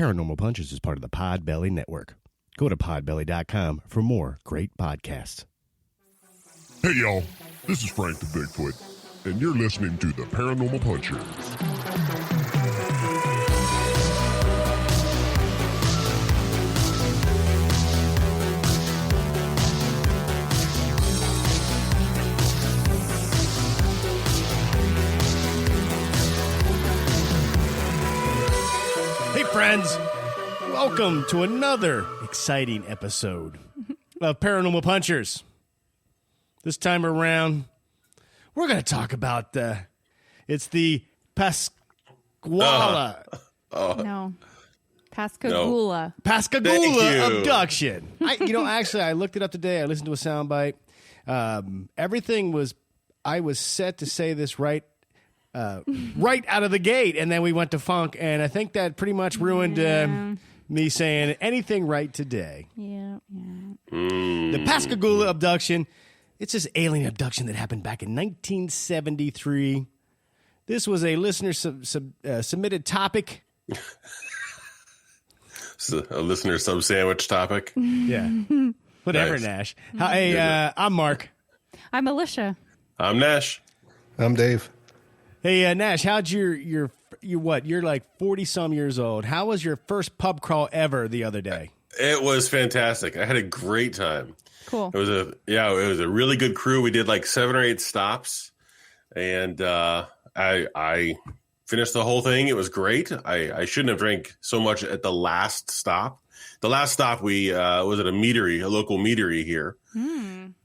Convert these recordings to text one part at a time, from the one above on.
Paranormal Punches is part of the Podbelly Network. Go to podbelly.com for more great podcasts. Hey, y'all. This is Frank the Bigfoot, and you're listening to the Paranormal Punchers. Hey, friends. Welcome to another exciting episode of Paranormal Punchers. This time around, we're going to talk about the Pascagoula. Pascagoula. Pascagoula Abduction. Actually, I looked it up today. I listened to a soundbite. I was set to say this right out of the gate, and then we went to funk, and I think that pretty much ruined me saying anything right today. Yeah. The Pascagoula Abduction. It's this alien abduction that happened back in 1973. This was a listener submitted topic. A listener sub-sandwich topic. Yeah. Whatever, Nice. Nash. I'm Mark. I'm Alicia. I'm Nash. I'm Dave. Hey, Nash, how'd you're like 40-some years old. How was your first pub crawl ever the other day? It was fantastic. I had a great time. Cool. It was a really good crew. We did like 7 or 8 stops, and I finished the whole thing. It was great. I shouldn't have drank so much at the last stop. The last stop we was at a local meadery here,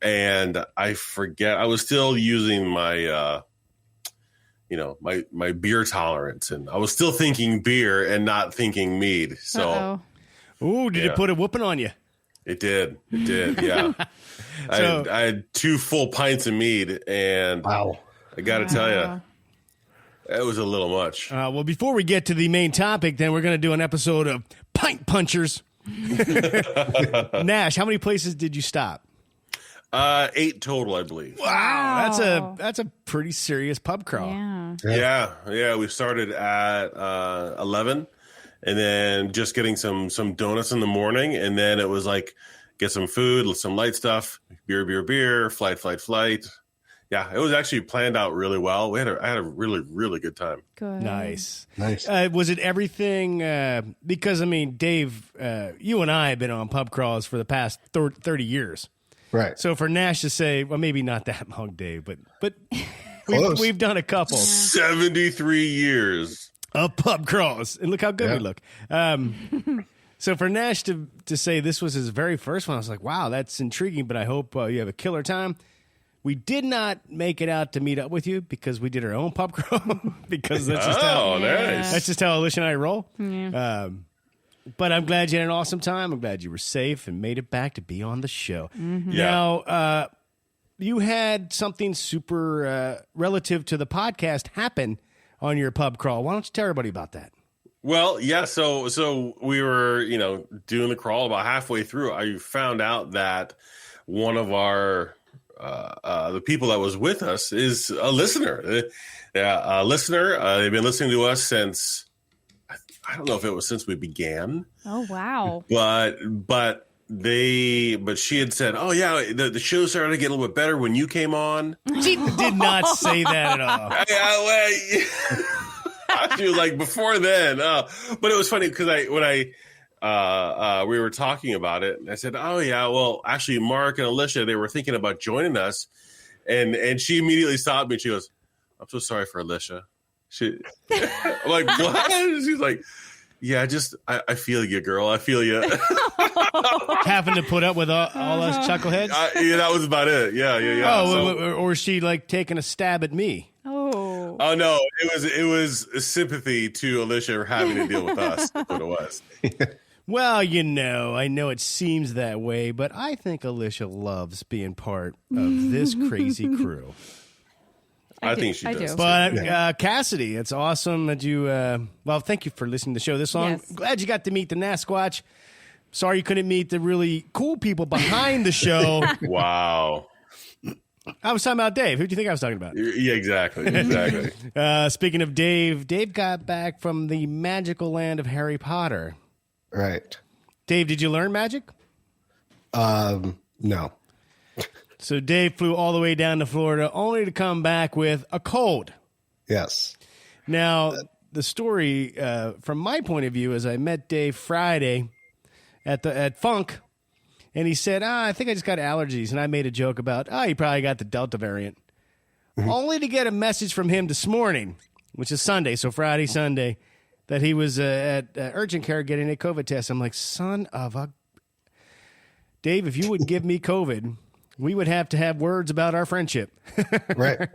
and I forget. I was still using my my beer tolerance, and I was still thinking beer and not thinking mead. So, did it put a whooping on you? It did, yeah. I had 2 full pints of mead, and wow, I got to tell you, it was a little much. Well, before we get to the main topic, then we're going to do an episode of Pint Punchers. Nash, how many places did you stop? 8 total, I believe. Wow, that's a pretty serious pub crawl. Yeah. We started at 11. And then just getting some donuts in the morning, and then it was like get some food, some light stuff, beer, flight. Yeah, it was actually planned out really well. I had a really, really good time. Good. Nice. Was it everything? Because Dave, you and I have been on pub crawls for the past 30 years. Right. So for Nash to say, well, maybe not that long, Dave, but we've done a couple. 73 years. Of pub crawls, and look how good we look. So for Nash to say this was his very first one, I was like, wow, that's intriguing, but I hope you have a killer time. We did not make it out to meet up with you because we did our own pub crawl, because that's just that's just how Alicia and I roll. Yeah. But I'm glad you had an awesome time. I'm glad you were safe and made it back to be on the show. Mm-hmm. Yeah. Now, you had something super relative to the podcast happen on your pub crawl. Why don't you tell everybody about that? Well, yeah. So we were, doing the crawl. About halfway through, I found out that one of our the people that was with us is a listener. A listener. They've been listening to us since, I don't know if it was since we began. Oh wow! But she had said, "Oh yeah, the show started to get a little bit better when you came on." She did not say that at all. She was like before then, but it was funny because when we were talking about it, and I said, "Oh yeah, well actually, Mark and Alicia, they were thinking about joining us," and she immediately stopped me. And she goes, "I'm so sorry for Alicia." I'm like, what? She's like, yeah, I feel you, girl. I feel you. Having to put up with all us chuckleheads? Yeah, that was about it. Yeah. Oh, or was she like taking a stab at me? Oh. Oh no, it was sympathy to Alicia having to deal with us. That's what it was. Well, I know it seems that way, but I think Alicia loves being part of this crazy crew. I think she does. But Cassidy, it's awesome that you. Thank you for listening to the show this long. Yes. Glad you got to meet the Nasquatch. Sorry you couldn't meet the really cool people behind the show. Wow. I was talking about Dave. Who do you think I was talking about? Yeah, exactly. Speaking of Dave got back from the magical land of Harry Potter. Right. Dave, did you learn magic? No. So Dave flew all the way down to Florida only to come back with a cold. Yes. Now, the story from my point of view is I met Dave Friday at Funk, and he said, I think I just got allergies. And I made a joke about, you probably got the Delta variant. Only to get a message from him this morning, which is Sunday, so Friday, Sunday, that he was at urgent care getting a COVID test. I'm like, son of a... Dave, if you would give me COVID, we would have to have words about our friendship. Right.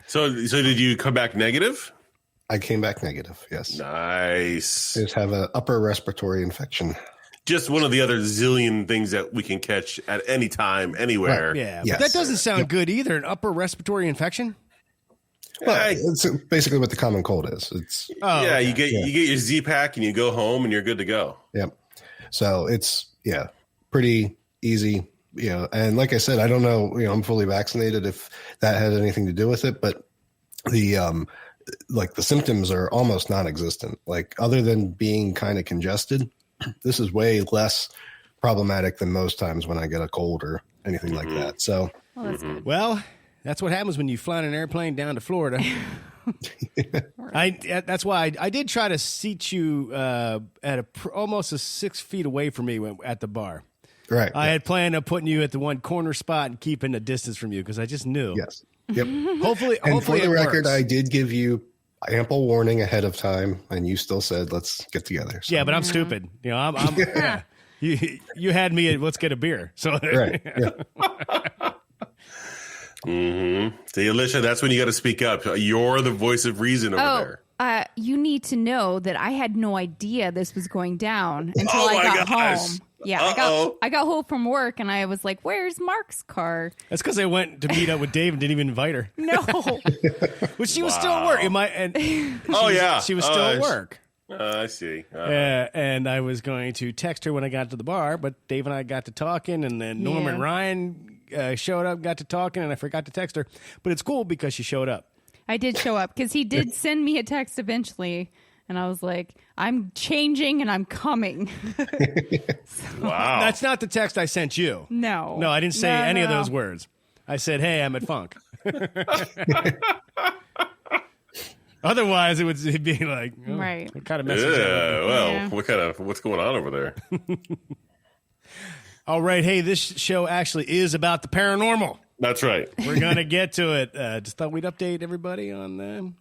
So did you come back negative? I came back negative, yes. Nice. I just have an upper respiratory infection. Just one of the other zillion things that we can catch at any time, anywhere. Right. Yeah, Yes. but that doesn't sound good either, an upper respiratory infection. Well, it's basically what the common cold is. It's Yeah, you get your Z-Pack and you go home and you're good to go. Yep. So it's pretty easy, and like I said, I don't know, I'm fully vaccinated if that had anything to do with it, but the the symptoms are almost non-existent. Like, other than being kind of congested, this is way less problematic than most times when I get a cold or anything like that. So, That's good. Well, that's what happens when you fly in an airplane down to Florida. That's why I did try to seat you at almost 6 feet away from me at the bar. right. I had planned on putting you at the one corner spot and keeping a distance from you because I just knew. Yes. Yep. Hopefully, And for hopefully the it record, works. I did give you ample warning ahead of time, and you still said, let's get together. So, Yeah, but I'm stupid. I'm yeah. You had me at let's get a beer. So right. Yeah. See, Alicia, that's when you got to speak up. You're the voice of reason over there. You need to know that I had no idea this was going down until Oh I my got gosh. home. Yeah, Uh-oh. I got home from work and I was like, "Where's Mark's car?" that's because I went to meet up with Dave and didn't even invite her. No, But she was still at work. She was still at work. I see. And I was going to text her when I got to the bar, but Dave and I got to talking, and then Norman Yeah. Ryan showed up, got to talking, and I forgot to text her. But it's cool because she showed up. I did show up because he did send me a text eventually, and I was like, "I'm changing and I'm coming." Wow. That's not the text I sent you. No, No, I didn't say any of no. those words. I said, "Hey, I'm at Funk." Otherwise, it'd be like, oh, Right. what kind of message? is that? Well, Yeah. what's going on over there? All right, hey, this show actually is about the paranormal. That's right. We're going to get to it. Just thought we'd update everybody on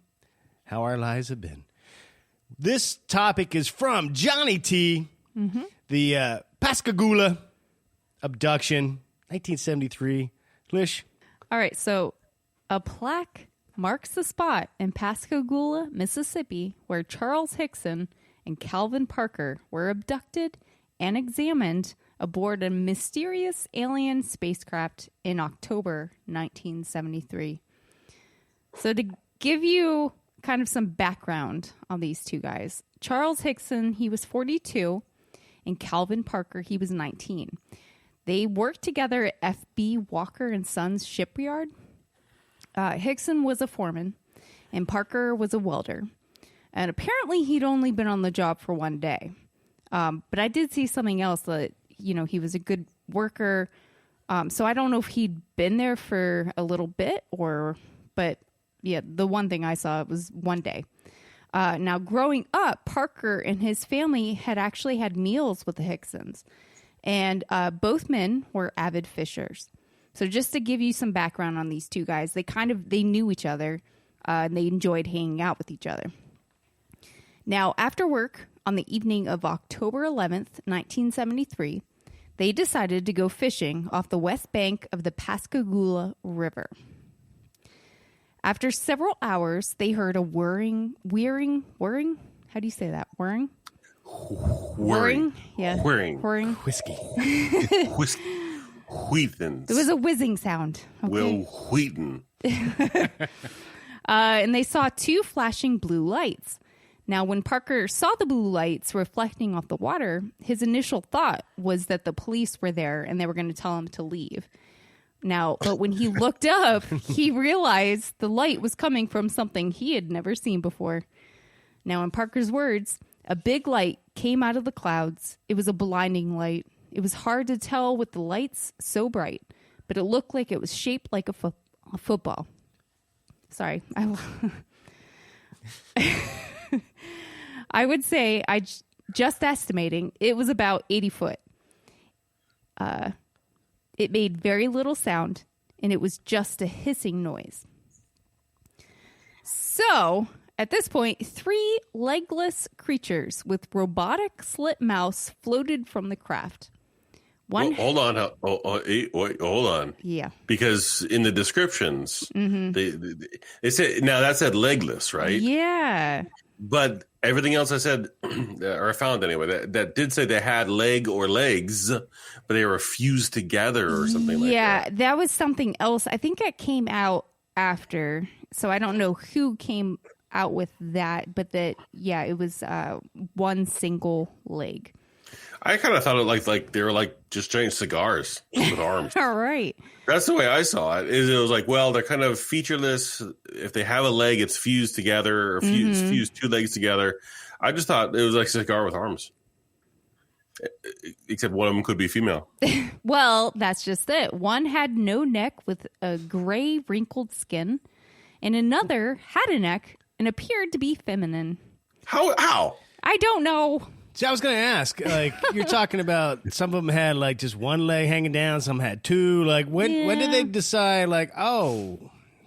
how our lives have been. This topic is from Johnny T. The Pascagoula Abduction, 1973. Lish? All right, so a plaque marks the spot in Pascagoula, Mississippi, where Charles Hickson and Calvin Parker were abducted and examined aboard a mysterious alien spacecraft in October 1973. So to give you kind of some background on these two guys, Charles Hickson, he was 42, and Calvin Parker, he was 19. They worked together at F.B. Walker and Sons shipyard. Hickson was a foreman, and Parker was a welder. And apparently he'd only been on the job for one day. But I did see something else that, he was a good worker. So I don't know if he'd been there for a little bit but yeah, the one thing I saw was one day. Now, growing up, Parker and his family had actually had meals with the Hicksons. And both men were avid fishers. So just to give you some background on these two guys, they knew each other and they enjoyed hanging out with each other. Now, after work on the evening of October 11th, 1973, they decided to go fishing off the west bank of the Pascagoula River. After several hours, they heard a whirring? How do you say that? Whirring? Whirring. Yeah. Whirring. Whirring. Whiskey. Wheatons. It was a whizzing sound. Okay? Will Wheaton. And they saw two flashing blue lights. Now, when Parker saw the blue lights reflecting off the water, his initial thought was that the police were there and they were going to tell him to leave. Now, but when he looked up, he realized the light was coming from something he had never seen before. Now, in Parker's words, a big light came out of the clouds. It was a blinding light. It was hard to tell with the lights so bright, but it looked like it was shaped like a football. Sorry. I would say, just estimating, it was about 80 foot. It made very little sound, and it was just a hissing noise. So, at this point, 3 legless creatures with robotic slit mouths floated from the craft. Hold on. Hold on. Yeah. Because in the descriptions, they said, now that said legless, right? Yeah. But everything else I said, or I found anyway, that did say they had leg or legs, but they were fused together or something like that. Yeah, that was something else. I think it came out after, so I don't know who came out with that, but it was one single leg. I kind of thought it like they were like just giant cigars with arms. All right. That's the way I saw it. It was like, well, they're kind of featureless. If they have a leg, it's fused together or fused 2 legs together. I just thought it was like a cigar with arms. Except one of them could be female. Well, that's just it. One had no neck with a gray wrinkled skin, and another had a neck and appeared to be feminine. How? I don't know. See, I was going to ask, like, you're talking about some of them had, like, just one leg hanging down, some had 2. Like, when did they decide, like, oh,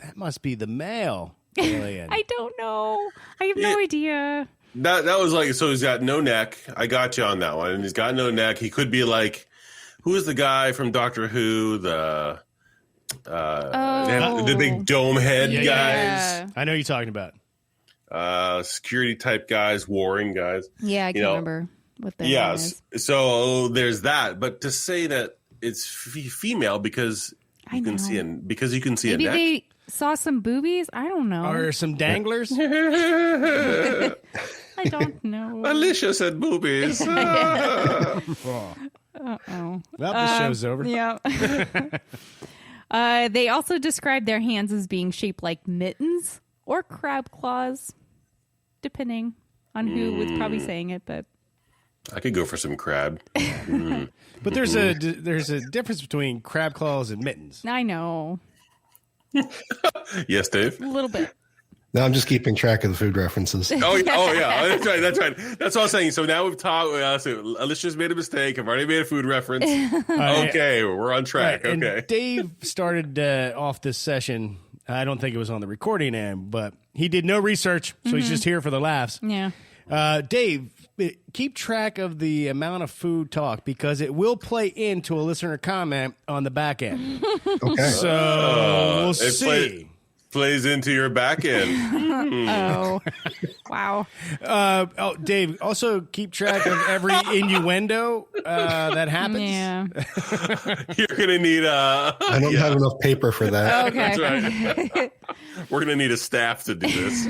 that must be the male alien? I don't know. I have no idea. That was like, so he's got no neck. I got you on that one. And he's got no neck. He could be like, who is the guy from Doctor Who? The big dome head guys. I know you're talking about. Security type guys, warring guys. Yeah, I can't remember what their name is. So there's that. But to say that it's female because you can see a neck. Maybe they saw some boobies. I don't know. Or some danglers. I don't know. Alicia said boobies. Uh-oh. Well, the show's over. Yeah. They also described their hands as being shaped like mittens or crab claws, depending on who was probably saying it. But I could go for some crab. But there's a difference between crab claws and mittens. I know. Yes, Dave? A little bit. No, I'm just keeping track of the food references. Oh, yeah. That's right. That's what I was saying. So now we've talked. So Alicia's made a mistake. I've already made a food reference. Okay, we're on track. Right, okay. And Dave started off this session. I don't think it was on the recording end, but he did no research, so he's just here for the laughs. Yeah. Dave, keep track of the amount of food talk because it will play into a listener comment on the back end. Okay. So we'll see. Plays into your back end. Oh, wow. Dave, also keep track of every innuendo that happens. Yeah. You're going to need I don't have enough paper for that. Okay. That's right. We're going to need a staff to do this.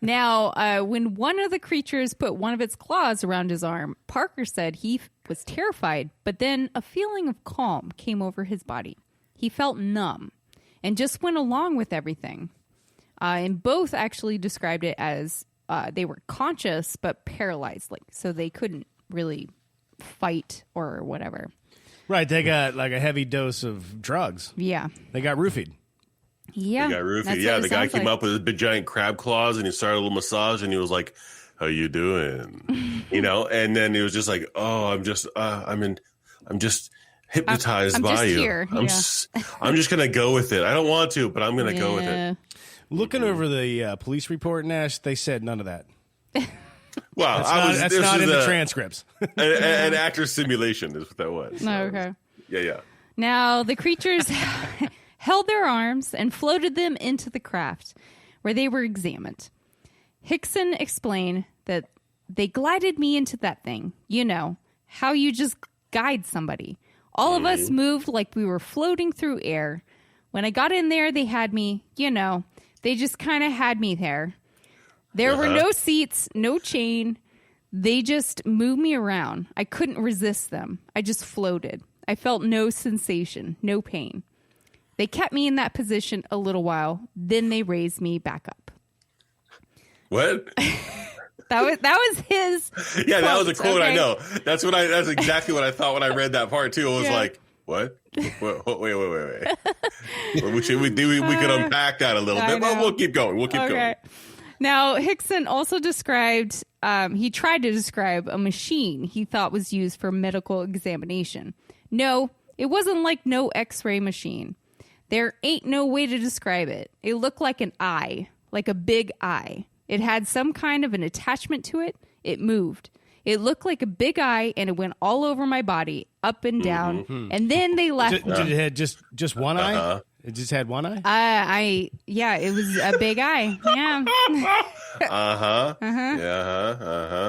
Now, when one of the creatures put one of its claws around his arm, Parker said he was terrified, but then a feeling of calm came over his body. He felt numb and just went along with everything. And both actually described it as they were conscious but paralyzed, so they couldn't really fight or whatever. Right, they got like a heavy dose of drugs. Yeah. They got roofied. Yeah. The guy roofied. That's Yeah, what the it guy sounds came like. up with his big giant crab claws and he started a little massage and he was like, "How you doing?" And then he was just like, "Oh, I'm just hypnotized I'm by just you. here. I'm just gonna go with it. I don't want to, but I'm gonna go with it." Looking over the police report, Nash, they said none of that. Well, That's not in the transcripts. an actor simulation is what that was. No, okay. Yeah. Now, the creatures held their arms and floated them into the craft, where they were examined. Hickson explained that they glided me into that thing. You know, how you just guide somebody. All of us moved like we were floating through air. When I got in there, they had me, they just kind of had me there. There were no seats, no chain. They just moved me around. I couldn't resist them. I just floated. I felt no sensation, no pain. They kept me in that position a little while. Then they raised me back up. What? That was his. Yeah, that was a quote. Okay. I know. That's exactly what I thought when I read that part too. I was like, what? Wait. we could unpack that a little bit, but we'll keep going. Going. Now, Hickson also described, he tried to describe a machine he thought was used for medical examination. No, it wasn't like no x-ray machine. There ain't no way to describe it. It looked like an eye, like a big eye. It had some kind of an attachment to it. It moved. It looked like a big eye, and it went all over my body, up and down. Mm-hmm. And then they left. Did it have just one eye? It just had one eye? It was a big eye. Yeah.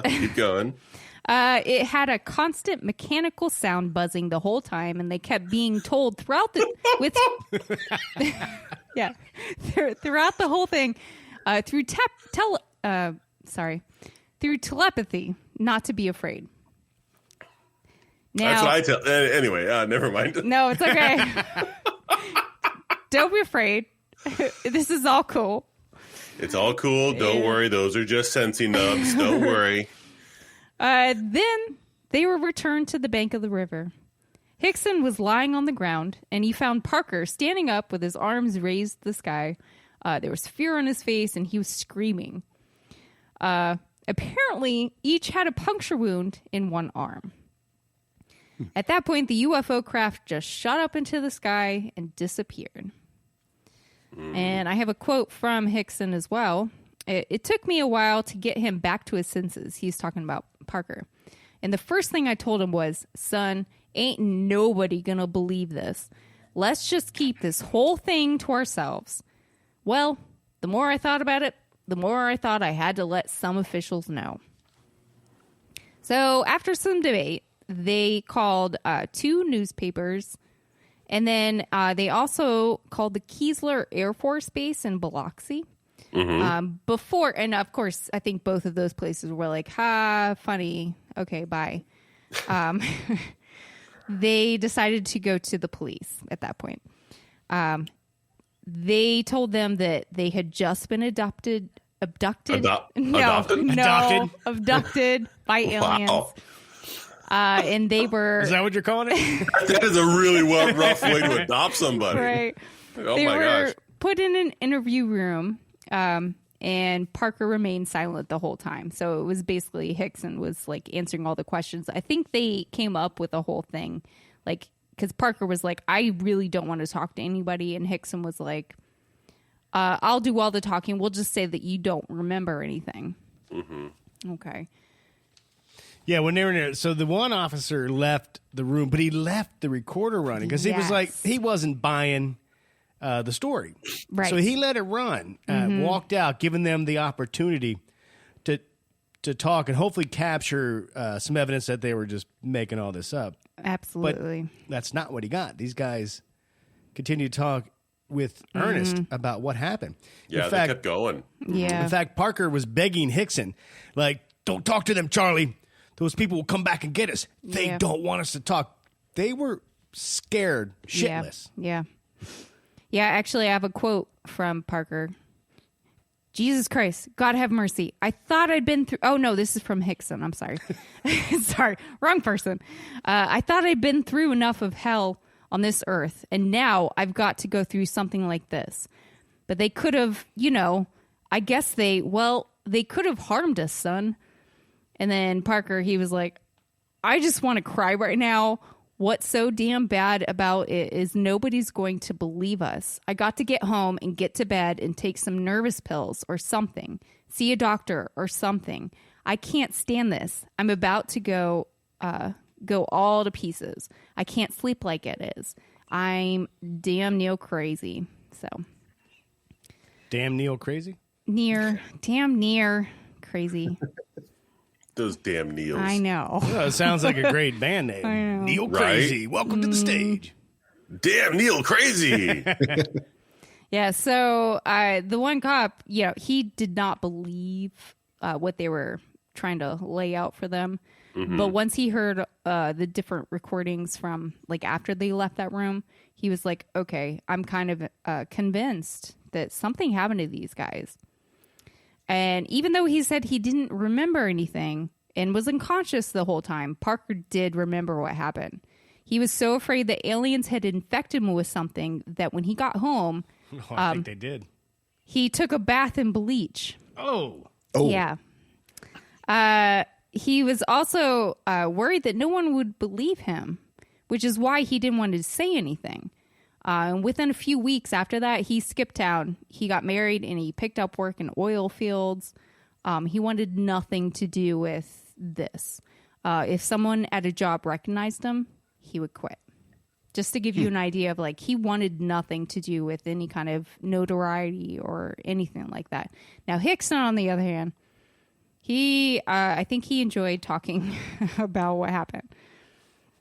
Keep going. It had a constant mechanical sound buzzing the whole time, and they kept being told throughout the throughout the whole thing through through telepathy not to be afraid. Now, that's what I tell. Anyway, never mind. No, it's okay. Don't be afraid. This is all cool. It's all cool. Don't worry. Those are just sensing nubs. Don't worry. Then they were returned to the bank of the river. Hickson was lying on the ground, and he found Parker standing up with his arms raised to the sky. There was fear on his face, and he was screaming. Apparently, each had a puncture wound in one arm. At that point, the UFO craft just shot up into the sky and disappeared. And I have a quote from Hickson as well. It took me a while to get him back to his senses. He's talking about Parker. And the first thing I told him was, son, ain't nobody gonna believe this. Let's just keep this whole thing to ourselves. Well, the more I thought about it, the more I thought I had to let some officials know. So after some debate, they called 2 newspapers, and then they also called the Keesler Air Force Base in Biloxi. Before, and of course, I think both of those places were like, ha, funny. Okay, bye. They decided to go to the police at that point. They told them that they had just been abducted by aliens. Wow. And they were... Is that what you're calling it? That is a really rough way to adopt somebody. Right. Oh they my were gosh. put in an interview room, and Parker remained silent the whole time. So it was basically Hickson was like answering all the questions. I think they came up with a whole thing, like, because Parker was like, I really don't want to talk to anybody. And Hickson was like, I'll do all the talking. We'll just say that you don't remember anything. Okay. Yeah, when they were in there, so the one officer left the room, but he left the recorder running because he was like, he wasn't buying the story. Right. So he let it run, walked out, giving them the opportunity to talk and hopefully capture some evidence that they were just making all this up. Absolutely. But that's not what he got. These guys continued to talk with earnest about what happened. Yeah, they kept going. Yeah. In fact, Parker was begging Hickson, like, don't talk to them, Charlie. Those people will come back and get us. They don't want us to talk. They were scared shitless. Yeah. Actually, I have a quote from Parker. Jesus Christ, God have mercy. I thought I'd been through... Oh, no, this is from Hickson. I'm sorry. Sorry, wrong person. I thought I'd been through enough of hell on this earth, and now I've got to go through something like this. But they could have, I guess they could have harmed us, son. And then Parker, he was like, I just want to cry right now. What's so damn bad about it is nobody's going to believe us. I got to get home and get to bed and take some nervous pills or something. See a doctor or something. I can't stand this. I'm about to go all to pieces. I can't sleep like it is. I'm damn near crazy. So. Damn Neil crazy? Damn near crazy. Those damn Neils. I know. Well, it sounds like a great band name. I know. Neil Crazy. Welcome to the stage. Damn Neil crazy. Yeah, so the one cop, he did not believe what they were trying to lay out for them. But once he heard the different recordings from, like, after they left that room, he was like, okay, I'm kind of convinced that something happened to these guys. And even though he said he didn't remember anything and was unconscious the whole time, Parker did remember what happened. He was so afraid that aliens had infected him with something that when he got home, I think they did. he took a bath in bleach. Oh. Yeah. He was also worried that no one would believe him, which is why he didn't want to say anything. And within a few weeks after that, he skipped town. He got married and he picked up work in oil fields. He wanted nothing to do with this. If someone at a job recognized him, he would quit. Just to give you an idea of like, he wanted nothing to do with any kind of notoriety or anything like that. Now, Hickson, on the other hand, I think he enjoyed talking about what happened.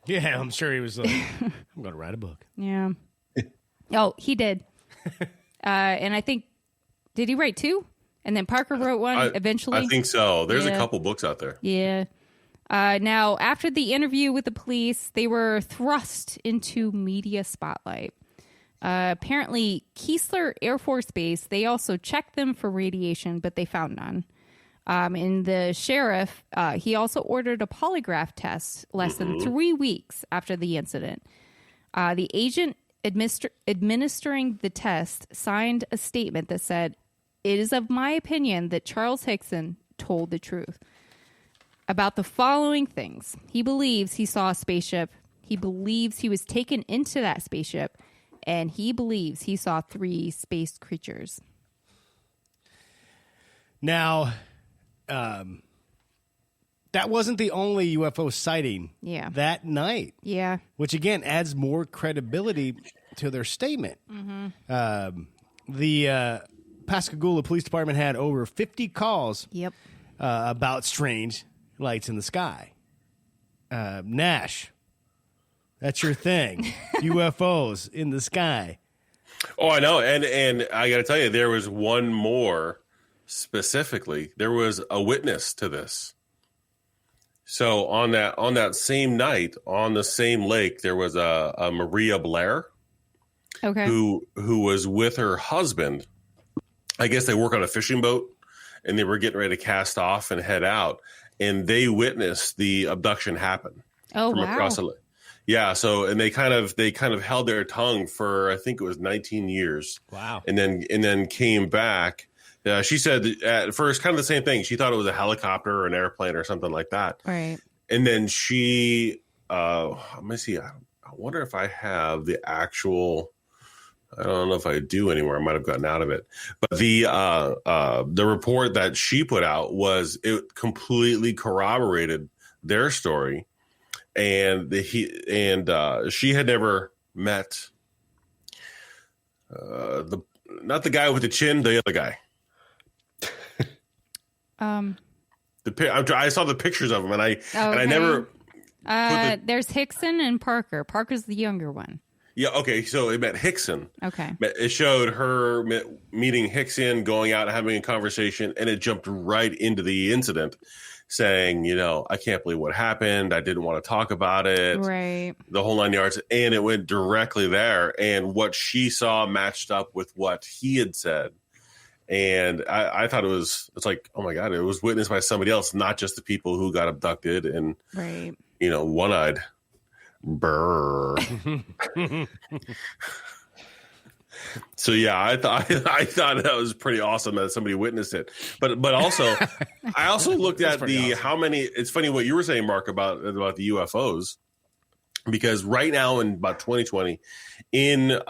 Yeah, I'm sure he was like, I'm going to write a book. Yeah. Oh, he did. And I think, did he write 2? And then Parker wrote one eventually? I think so. There's a couple books out there. Yeah. Now, after the interview with the police, they were thrust into media spotlight. Apparently, Keesler Air Force Base, they also checked them for radiation, but they found none. And the sheriff, he also ordered a polygraph test less than 3 weeks after the incident. The agent administering the test signed a statement that said, "It is of my opinion that Charles Hickson told the truth about the following things. He believes he saw a spaceship. He believes he was taken into that spaceship. And he believes he saw 3 space creatures." Now, that wasn't the only UFO sighting that night. Yeah. Which, again, adds more credibility to their statement. The Pascagoula Police Department had over 50 calls about strange lights in the sky. Nash, that's your thing. UFOs in the sky. Oh, I know. And I got to tell you, there was one more specifically. There was a witness to this. So on that same night, on the same lake, there was a Maria Blair, who was with her husband. I guess they work on a fishing boat, and they were getting ready to cast off and head out, and they witnessed the abduction happen from across the lake. Yeah. So, and they kind of held their tongue for, I think it was 19 years. Wow. And then came back. She said at first kind of the same thing. She thought it was a helicopter or an airplane or something like that. Right. And then she, let me see. I wonder if I have the actual. I don't know if I do anymore. I might have gotten out of it. But the report that she put out it completely corroborated their story, and she had never met not the guy with the chin, the other guy. I saw the pictures of him, and I never. There's Hickson and Parker. Parker's the younger one. Yeah, okay, so it met Hickson. Okay. It showed her meeting Hickson, going out and having a conversation, and it jumped right into the incident, saying, I can't believe what happened. I didn't want to talk about it. Right. The whole 9 yards. And it went directly there. And what she saw matched up with what he had said. And I thought it's like, oh my God, it was witnessed by somebody else, not just the people who got abducted and, one-eyed. Brr. So yeah, I thought that was pretty awesome that somebody witnessed it. But also, I also looked at how many. It's funny what you were saying, Mark, about the UFOs, because right now in about 2020, in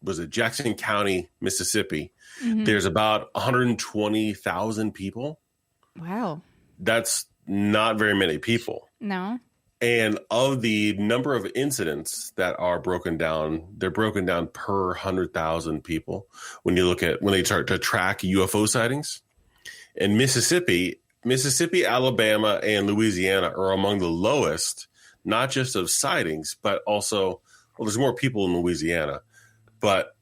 was it Jackson County, Mississippi, there's about 120,000 people. Wow, that's not very many people. No. And of the number of incidents that are broken down, they're broken down per 100,000 people. When they start to track UFO sightings, and Mississippi, Alabama, and Louisiana are among the lowest, not just of sightings, but also, there's more people in Louisiana, but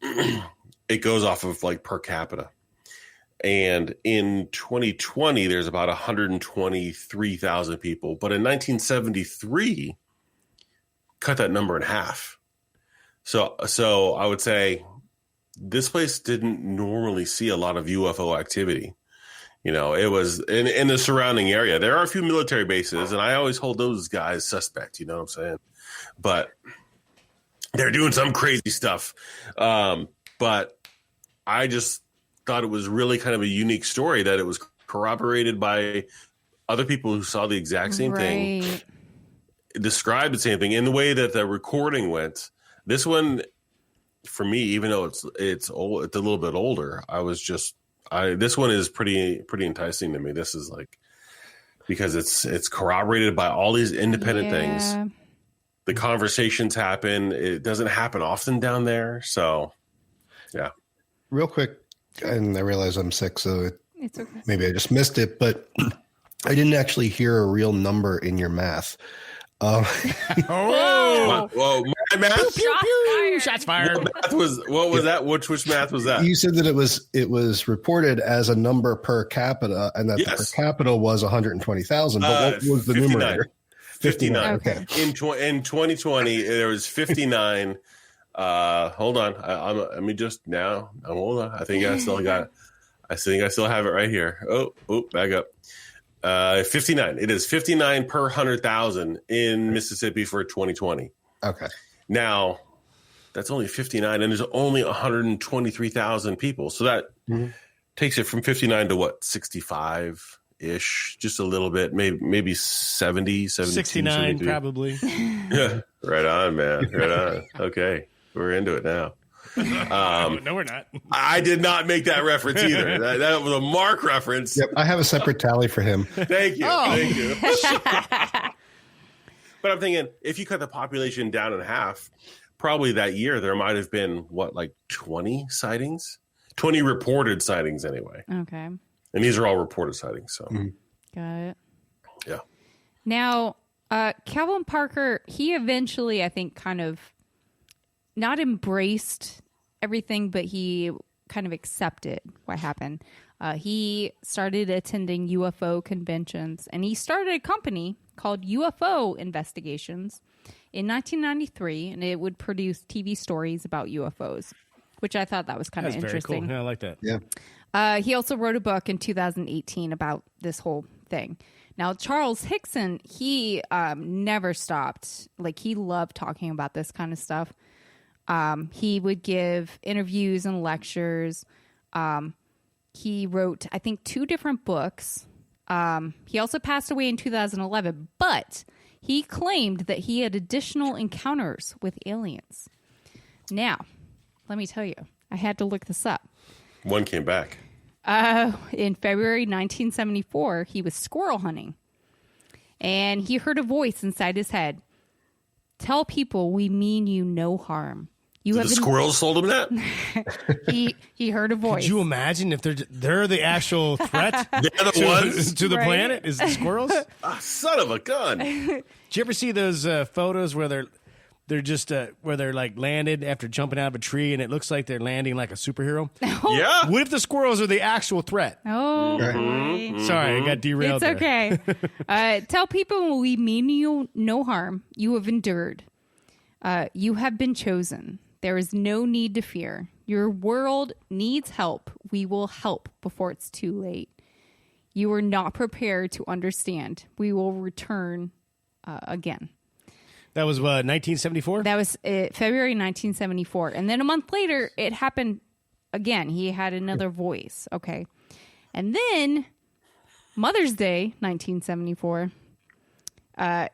it goes off of like per capita. And in 2020, there's about 123,000 people. But in 1973, cut that number in half. So I would say this place didn't normally see a lot of UFO activity. it was in the surrounding area. There are a few military bases, and I always hold those guys suspect. You know what I'm saying? But they're doing some crazy stuff. But I just thought it was really kind of a unique story that it was corroborated by other people who saw the exact same thing, described the same thing in the way that the recording went. This one, for me, even though it's old, it's a little bit older, this one is pretty enticing to me. This is like, because it's corroborated by all these independent things. The conversations happen. It doesn't happen often down there. So, yeah. Real quick, and I realize I'm sick, so It's okay. maybe I just missed it, but I didn't actually hear a real number in your math. Oh, Whoa, my math? shots fired. What was that? Which math was that? You said that it was reported as a number per capita, and that the per capita was 120,000. But what was the 59. numerator? 59. Okay. In 2020, there was 59. Hold on. Let me just now. Hold on. I think I still have it right here. Oh, back up. 59. It is 59 per 100,000 in Mississippi for 2020. Okay. Now, that's only 59, and there's only 123,000 people. So that takes it from 59 to what, 65-ish, just a little bit, maybe 70, 72, 69 73. probably. Yeah, right on, man. Right on. Okay, we're into it now. No, we're not. I did not make that reference either. That was a Mark reference. Yep, I have a separate tally for him. Thank you. Thank you. But I'm thinking, if you cut the population down in half, probably that year there might have been, 20 sightings? 20 reported sightings anyway. Okay. And these are all reported sightings. So, Got it. yeah. Now, Calvin Parker, he eventually, I think, kind of not embraced everything, but he kind of accepted what happened. He started attending UFO conventions, and he started a company called UFO Investigations in 1993, and it would produce TV stories about UFOs, which I thought that was kind of interesting. Very cool. Yeah, I like that. Yeah. He also wrote a book in 2018 about this whole thing. Now, Charles Hickson, he never stopped. Like, he loved talking about this kind of stuff. He would give interviews and lectures. He wrote, I think, 2 different books. He also passed away in 2011, but he claimed that he had additional encounters with aliens. Now, let me tell you, I had to look this up. One came back. In February 1974, he was squirrel hunting, and he heard a voice inside his head. Tell people we mean you no harm. The squirrels told him that? He heard a voice. Could you imagine if they're the actual threat They're the ones? to the Right? planet? Is the squirrels? Son of a gun. Did you ever see those photos where they're just where they're like landed after jumping out of a tree, and it looks like they're landing like a superhero? Yeah. What if the squirrels are the actual threat? Oh, Sorry, I got derailed. it's there. okay. Tell people we mean you no harm. You have endured. You have been chosen. There is no need to fear. Your world needs help. We will help before it's too late. You are not prepared to understand. We will return again. That was what, 1974? That was February 1974. And then a month later, it happened again. He had another voice. Okay. And then Mother's Day, 1974,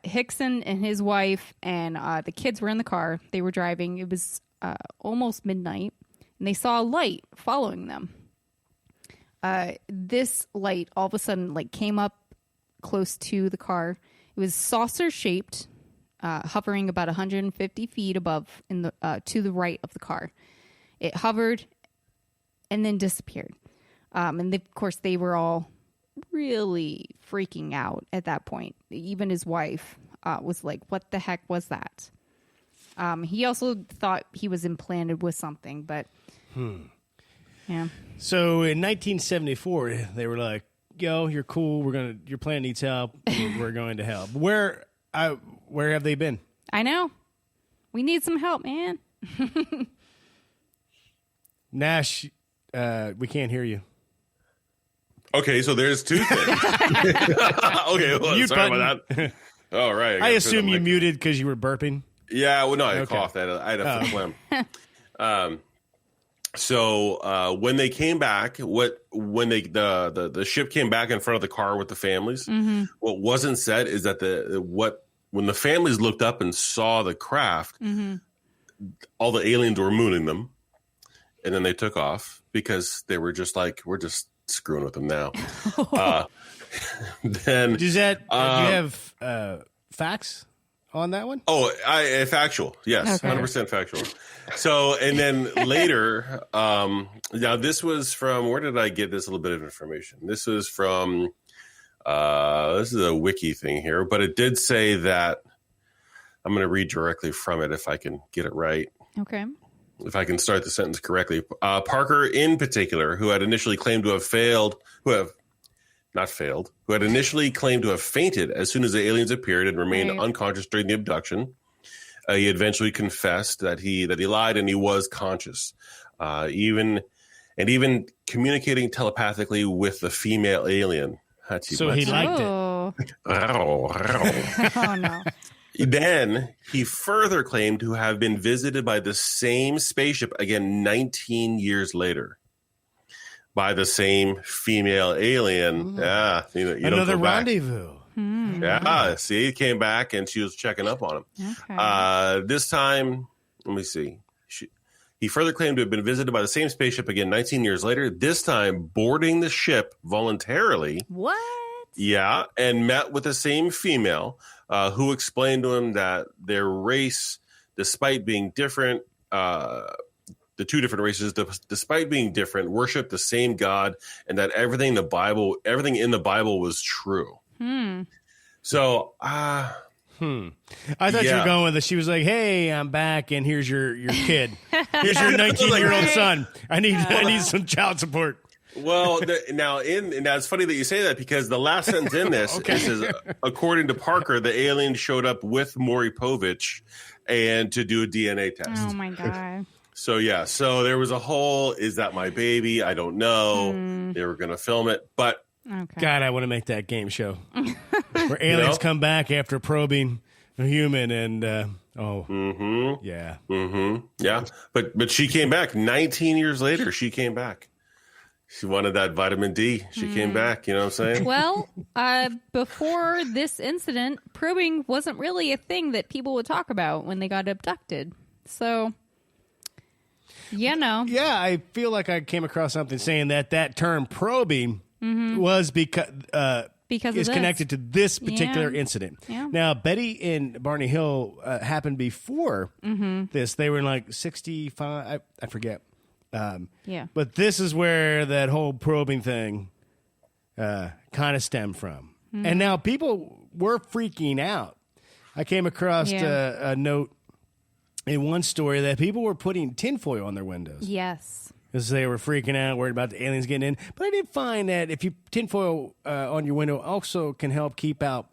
Hickson and his wife and the kids were in the car. They were driving. It was almost midnight, and they saw a light following them. This light all of a sudden came up close to the car. It was saucer shaped, hovering about 150 feet above to the right of the car. It hovered and then disappeared. And of course, they were all really freaking out at that point. Even his wife was like, "What the heck was that?" He also thought he was implanted with something, but yeah. So in 1974, they were like, "Yo, you're cool. Your plan needs help. We're going to help." Where have they been? I know. We need some help, man. Nash, we can't hear you. Okay, so there's two things. Okay, well, Mute sorry button. about that. All right. I assume you muted because you were burping. Yeah, well, no, I Okay. coughed. I had a phlegm. So when they came back, when the ship came back in front of the car with the families, what wasn't said is that when the families looked up and saw the craft, all the aliens were mooning them, and then they took off because they were just like, we're just screwing with them now. Then Does that do you have facts on that one? Oh, factual. Yes, Okay. 100% factual. So, and then later, now this was from, where did I get this little bit of information? This was from, this is a wiki thing here, but it did say that, I'm going to read directly from it if I can get it right. Okay. If I can start the sentence correctly. Parker, in particular, who had initially claimed to have who had initially claimed to have fainted as soon as the aliens appeared and remained Right. unconscious during the abduction. He eventually confessed that he lied and he was conscious, even communicating telepathically with the female alien. So he liked it. Oh. Oh, no. Then he further claimed to have been visited by the same spaceship again 19 years later. By the same female alien. Yeah. You don't Another go back. rendezvous. Yeah. See, he came back and she was checking up on him. Okay. This time, let me see. He further claimed to have been visited by the same spaceship again 19 years later, this time boarding the ship voluntarily. What? Yeah, and met with the same female who explained to him that their race, despite being different, the two different races, despite being different, worshiped the same God, and that everything in the Bible was true. So, I thought you were going with it. She was like, "Hey, I'm back, and here's your kid. Here's your 19-year-old son. I need some child support." well, now it's funny that you say that because the last sentence in this is, according to Parker, the alien showed up with Maury Povich and to do a DNA test. Oh, my God. So, yeah. So there was a whole, is that my baby? I don't know. They were going to film it. But Okay. God, I want to make that game show where aliens come back after probing a human and, yeah. yeah. But she came back 19 years later. She came back. She wanted that vitamin D. She came back. You know what I'm saying? Well, before this incident, probing wasn't really a thing that people would talk about when they got abducted. So, Yeah, I feel like I came across something saying that term probing was because of is this. connected to this particular Yeah. incident. Yeah. Now, Betty and Barney Hill happened before this. They were in like 65. I forget. Yeah. But this is where that whole probing thing kind of stemmed from. And now people were freaking out. I came across a note in one story that people were putting tinfoil on their windows. Yes. Because they were freaking out, worried about the aliens getting in. But I did find that if you tinfoil on your window also can help keep out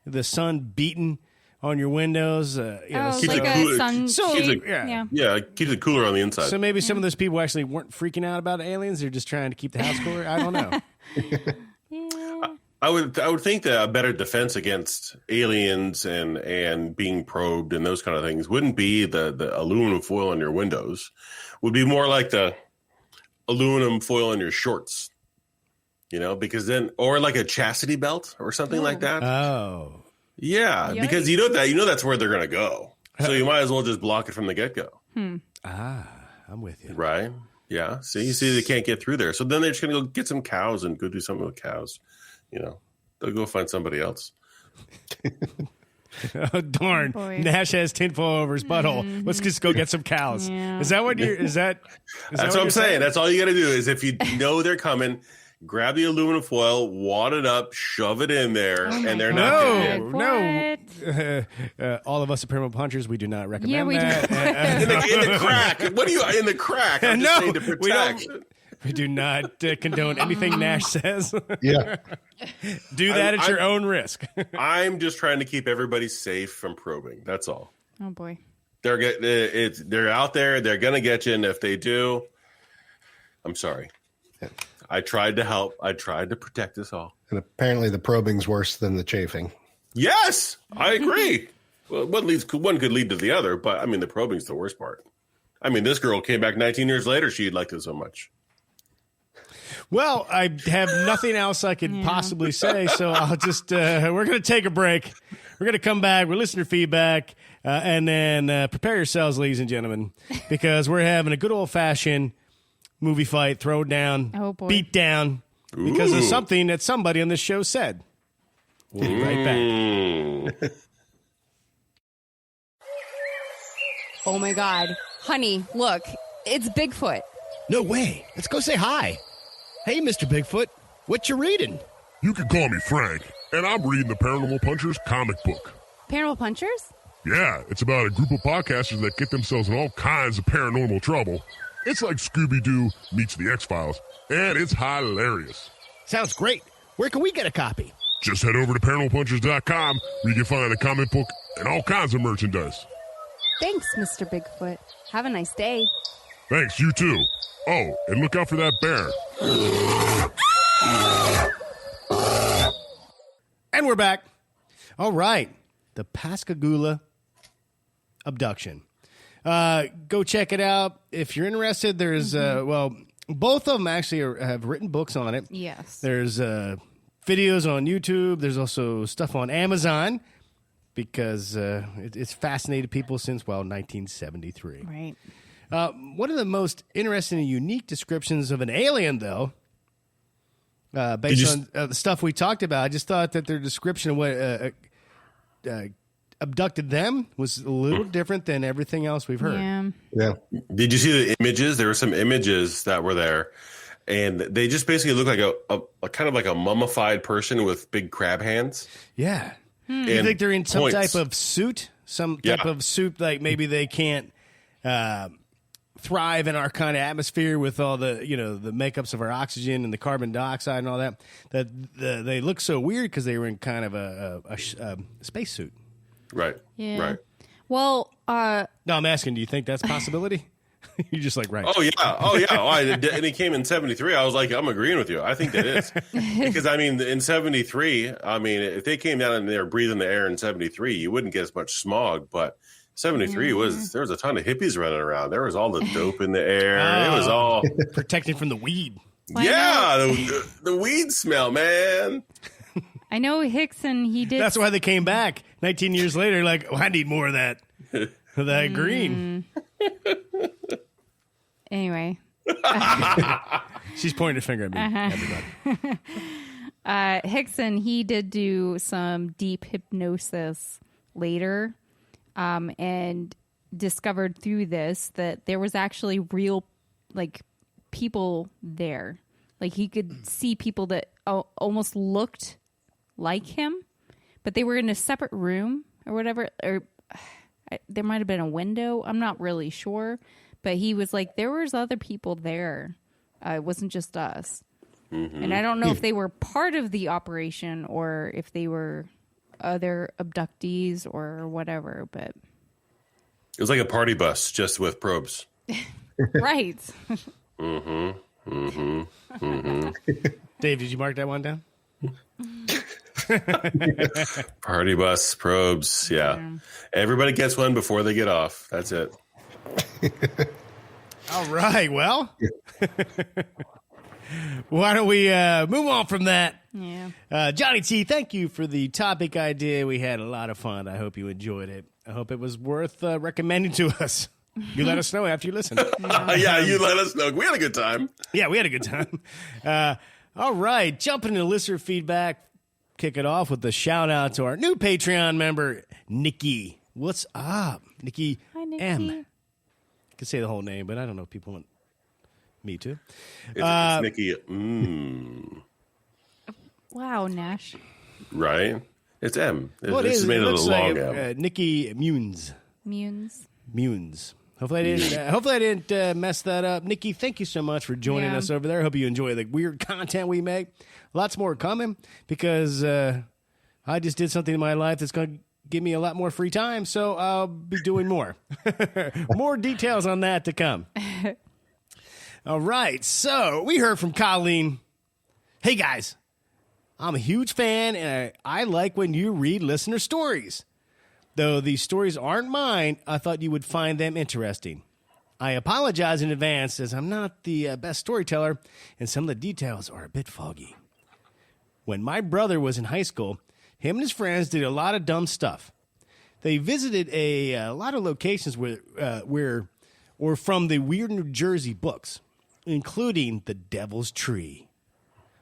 the sun beating on your windows. Oh, keeps like it a cool. sun So- shade. yeah. Yeah, it keeps it cooler on the inside. So maybe some of those people actually weren't freaking out about aliens. They're just trying to keep the house cooler. I don't know. I would think that a better defense against aliens and being probed and those kind of things wouldn't be the aluminum foil on your windows. Would be more like the aluminum foil on your shorts. You know, because then, or like a chastity belt or something like that. Oh. Yeah, Yikes. because that's where they're going to go. So you might as well just block it from the get-go. I'm with you. Right? Yeah. See, they can't get through there. So then they're just going to go get some cows and go do something with cows. You know, they'll go find somebody else. Oh, darn. boy. Nash has tinfoil over his butthole. Let's just go get some cows. Yeah. Is that what you're, is that? That's what I'm saying. That's all you got to do is if you know they're coming, grab the aluminum foil, wad it up, shove it in there, and they're not getting in. No. All of us at Pyramid Punchers, we do not recommend Yeah, we that. do. In the crack. What are you in the crack? I'm just saying to we protect. don't. We do not condone anything Nash says. Yeah. Do that at your own risk. I'm just trying to keep everybody safe from probing. That's all. Oh, boy. They're out there. They're gonna get you, and if they do, I'm sorry. I tried to help. I tried to protect us all. And apparently the probing's worse than the chafing. Yes, I agree. Well, one could lead to the other, but I mean, the probing's the worst part. I mean, this girl came back 19 years later. She liked it so much. Well, I have nothing else I could possibly say, so I'll just, we're going to take a break. We're going to come back. We're listening to feedback, and then prepare yourselves, ladies and gentlemen, because we're having a good old-fashioned movie fight, throw down, beat down, because of something that somebody on this show said. We'll be right back. Oh, my God. Honey, look. It's Bigfoot. No way. Let's go say hi. Hey, Mr. Bigfoot. What you reading? You can call me Frank, and I'm reading the Paranormal Punchers comic book. Paranormal Punchers? Yeah, it's about a group of podcasters that get themselves in all kinds of paranormal trouble. It's like Scooby-Doo meets the X-Files, and it's hilarious. Sounds great. Where can we get a copy? Just head over to paranormalpunchers.com where you can find a comic book and all kinds of merchandise. Thanks, Mr. Bigfoot. Have a nice day. Thanks, you too. Oh, and look out for that bear. And we're back. All right. The Pascagoula Abduction. Go check it out. If you're interested, there's, both of them actually have written books on it. Yes. There's videos on YouTube. There's also stuff on Amazon because it's fascinated people since, 1973. Right. One of the most interesting and unique descriptions of an alien, though, based on the stuff we talked about, I just thought that their description of what abducted them was a little different than everything else we've heard. Yeah. Did you see the images? There were some images that were there, and they just basically look like a kind of like a mummified person with big crab hands. Yeah. And You think they're in some points. type of suit? Some type of suit, like maybe they can't thrive in our kind of atmosphere with all the, the makeups of our oxygen and the carbon dioxide and all that. They look so weird because they were in kind of a spacesuit. Right. Yeah. Right. Well, No, I'm asking, do you think that's a possibility? You're just like, right. Oh yeah. And he came in 73. I was like, I'm agreeing with you. I think that is because I mean, in 73, I mean, if they came down and they were breathing the air in 73, you wouldn't get as much smog. But 73 there was a ton of hippies running around. There was all the dope in the air. It was all protected from the weed. the weed smell, man. I know Hickson, he did. That's why they came back 19 years later. Like, I need more of that, green. Anyway. She's pointing a finger at me. Everybody. Hickson, he did do some deep hypnosis later, and discovered through this that there was actually real, people there. Like, he could see people that almost looked like him, but they were in a separate room or whatever, or there might have been a window. I'm not really sure, but he was like, there was other people there. It wasn't just us. Mm-hmm. And I don't know if they were part of the operation or if they were other abductees or whatever, but it was like a party bus just with probes. right. Dave, did you mark that one down? Party bus probes. Yeah. Everybody gets one before they get off. That's it. All right. Well, why don't we move on from that? Yeah. Johnny T, thank you for the topic idea. We had a lot of fun. I hope you enjoyed it. I hope it was worth recommending to us. You let us know after you listen. Yeah, you let us know. We had a good time. Yeah, we had a good time. All right. Jumping into listener feedback. Kick it off with a shout out to our new Patreon member, Nikki. What's up? Nikki Hi, Nikki. M. I could say the whole name, but I don't know if people want me to. It's Nikki. Wow, Nash. Right? It's M. Well, It's made of a long like, M. Nikki Munes. Munes. Hopefully I didn't mess that up. Nikki, thank you so much for joining us over there. Hope you enjoy the weird content we make. Lots more coming because I just did something in my life that's going to give me a lot more free time, so I'll be doing more. More details on that to come. All right, so we heard from Colleen. Hey, guys, I'm a huge fan, and I like when you read listener stories. Though these stories aren't mine, I thought you would find them interesting. I apologize in advance, as I'm not the best storyteller, and some of the details are a bit foggy. When my brother was in high school, him and his friends did a lot of dumb stuff. They visited a lot of locations where from the Weird New Jersey books, including the Devil's Tree.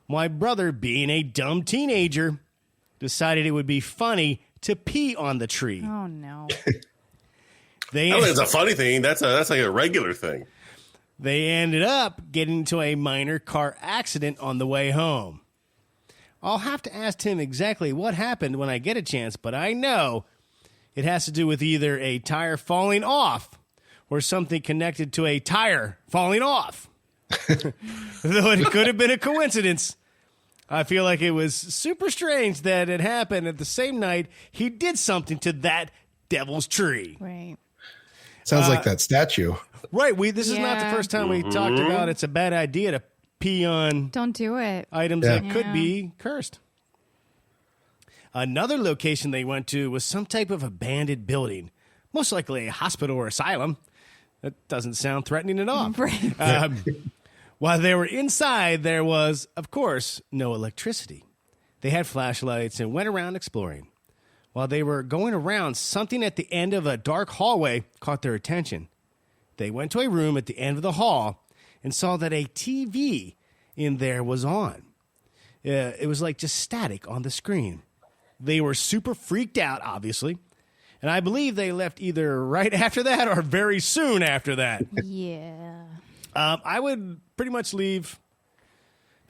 My brother, being a dumb teenager, decided it would be funny to pee on the tree. Oh, no. I don't think it's a funny thing. That's like a regular thing. They ended up getting into a minor car accident on the way home. I'll have to ask him exactly what happened when I get a chance, but I know it has to do with either a tire falling off or something connected to a tire falling off. Though it could have been a coincidence. I feel like it was super strange that it happened at the same night he did something to that devil's tree. Right. Sounds like that statue. Right. This is not the Yeah. first time we talked about it's a bad idea to pee on Don't do it. items Yeah. that could be cursed. Another location they went to was some type of abandoned building, most likely a hospital or asylum. That doesn't sound threatening at all. Right. While they were inside, there was, of course, no electricity. They had flashlights and went around exploring. While they were going around, something at the end of a dark hallway caught their attention. They went to a room at the end of the hall and saw that a TV in there was on. It was like just static on the screen. They were super freaked out, obviously. And I believe they left either right after that or very soon after that. Yeah. I would pretty much leave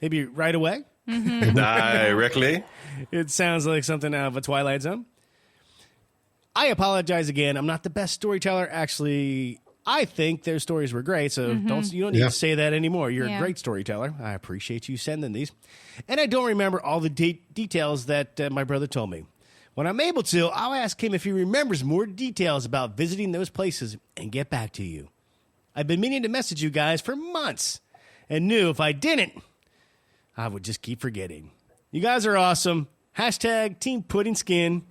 maybe right away. Directly. It sounds like something out of a Twilight Zone. I apologize again. I'm not the best storyteller. Actually, I think their stories were great, so you don't need to say that anymore. You're a great storyteller. I appreciate you sending these. And I don't remember all the details that my brother told me. When I'm able to, I'll ask him if he remembers more details about visiting those places and get back to you. I've been meaning to message you guys for months and knew if I didn't, I would just keep forgetting. You guys are awesome. Hashtag Team Pudding Skin.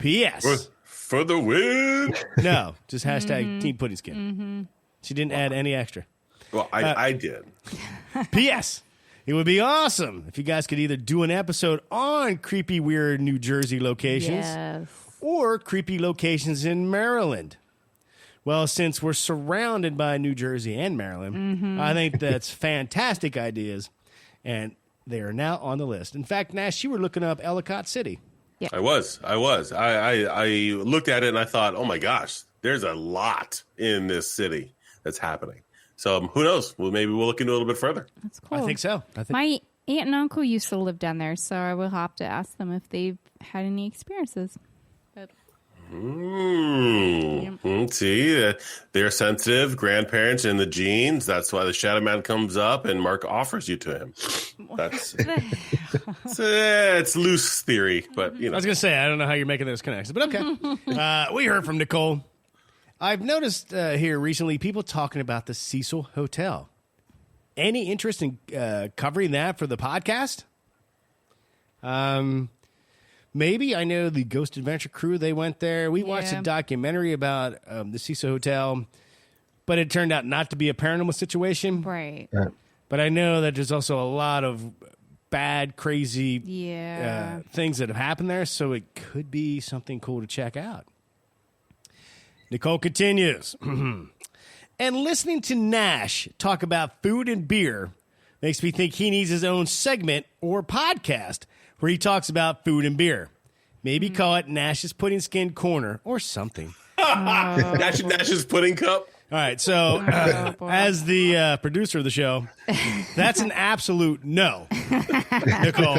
P.S. For the win. No, just hashtag Team Pudding Skin. She didn't add any extra. Well, I did. P.S. It would be awesome if you guys could either do an episode on creepy, weird New Jersey locations Yes. or creepy locations in Maryland. Well, since we're surrounded by New Jersey and Maryland, I think that's fantastic ideas, and they are now on the list. In fact, Nash, you were looking up Ellicott City. I was. I looked at it and I thought, oh my gosh, there's a lot in this city that's happening. So who knows? Well, maybe we'll look into it a little bit further. That's cool. I think so. My aunt and uncle used to live down there, so I will have to ask them if they've had any experiences. But See, they're sensitive grandparents in the genes. That's why the Shadow Man comes up and Mark offers you to him. That's it's loose theory, but you I know. was going to say, I don't know how you're making those connections, but okay. We heard from Nicole. I've noticed here recently people talking about the Cecil Hotel. Any interest in covering that for the podcast? Maybe. I know the Ghost Adventure crew, they went there. We watched a documentary about the Cecil Hotel, but it turned out not to be a paranormal situation. right. But I know that there's also a lot of bad, crazy Yeah. things that have happened there, so it could be something cool to check out. Nicole continues. And listening to Nash talk about food and beer makes me think he needs his own segment or podcast where he talks about food and beer. Maybe call it Nash's Pudding Skin Corner or something. Nash's pudding cup. All right, so as the producer of the show, that's an absolute no, Nicole.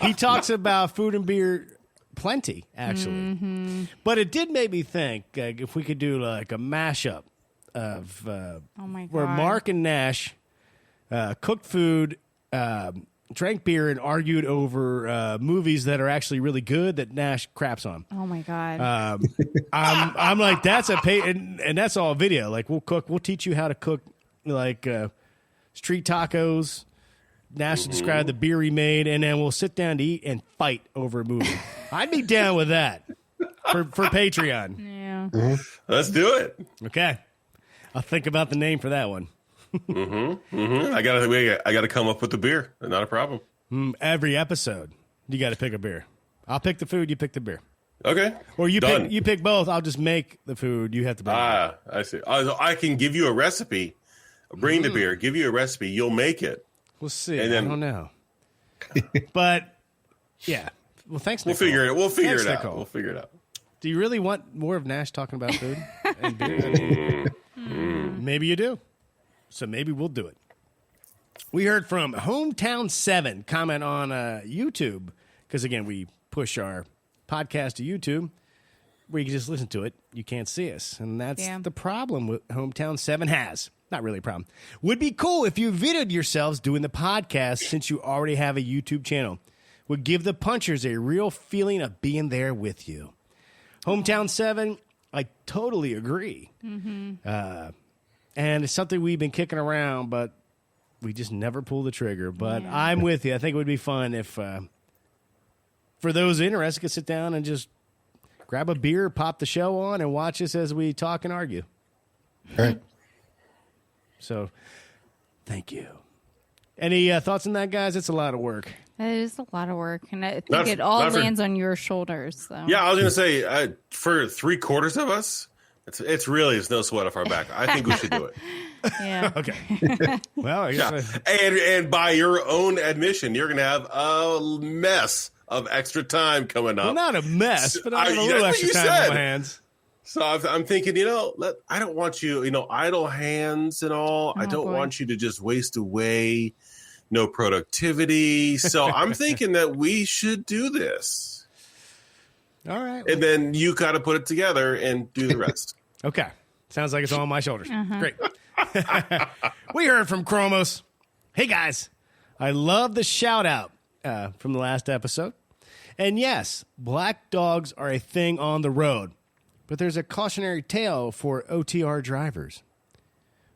He talks about food and beer plenty, actually. But it did make me think if we could do like a mashup of Oh my god. where Mark and Nash cooked food, drank beer, and argued over movies that are actually really good that Nash craps on. Oh my god. I'm like, that's a and that's all video. Like we'll teach you how to cook like street tacos. Nash will describe the beer he made, and then we'll sit down to eat and fight over a movie. I'd be down with that for Patreon. Yeah. Let's do it. Okay. I'll think about the name for that one. I gotta come up with the beer. Not a problem. Every episode, you got to pick a beer. I'll pick the food, you pick the beer. Okay. Or you Done. pick both. I'll just make the food. You have to bring it. I see. I can give you a recipe. Bring the beer. Give you a recipe. You'll make it. We'll see. And then- I don't know. But, yeah. Well, thanks, We'll Nicole. figure it. We'll figure Thanks, it out. Nicole. We'll figure it out. Do you really want more of Nash talking about food and beer? Maybe you do. So maybe we'll do it. We heard from Hometown 7 comment on YouTube, because, again, we push our podcast to YouTube where you can just listen to it. You can't see us. And that's the problem with Hometown 7 has. Not really a problem. Would be cool if you videoed yourselves doing the podcast since you already have a YouTube channel. Would give the punchers a real feeling of being there with you. Hometown 7, I totally agree. And it's something we've been kicking around, but we just never pull the trigger. But I'm with you. I think it would be fun if, for those interested, could sit down and just grab a beer, pop the show on, and watch us as we talk and argue. All right. So, thank you. Any thoughts on that, guys? It's a lot of work. It is a lot of work, and I think Not- it all not for- lands on your shoulders. So. Yeah, I was going to say, for 3/4 of us, it's no sweat off our back. I think we should do it. Yeah. Okay. Well, I guess And by your own admission, you're going to have a mess of extra time coming up. well, not a mess, but I have a That's little what extra you time on said. my hands. So I'm thinking, I don't want you, idle hands and all. I don't boy. want you to just waste away. No productivity. So I'm thinking that we should do this. All right. And then you got to put it together and do the rest. Okay. Sounds like it's all on my shoulders. Great. We heard from Chromos. Hey, guys. I love the shout out from the last episode. And yes, black dogs are a thing on the road. But there's a cautionary tale for OTR drivers.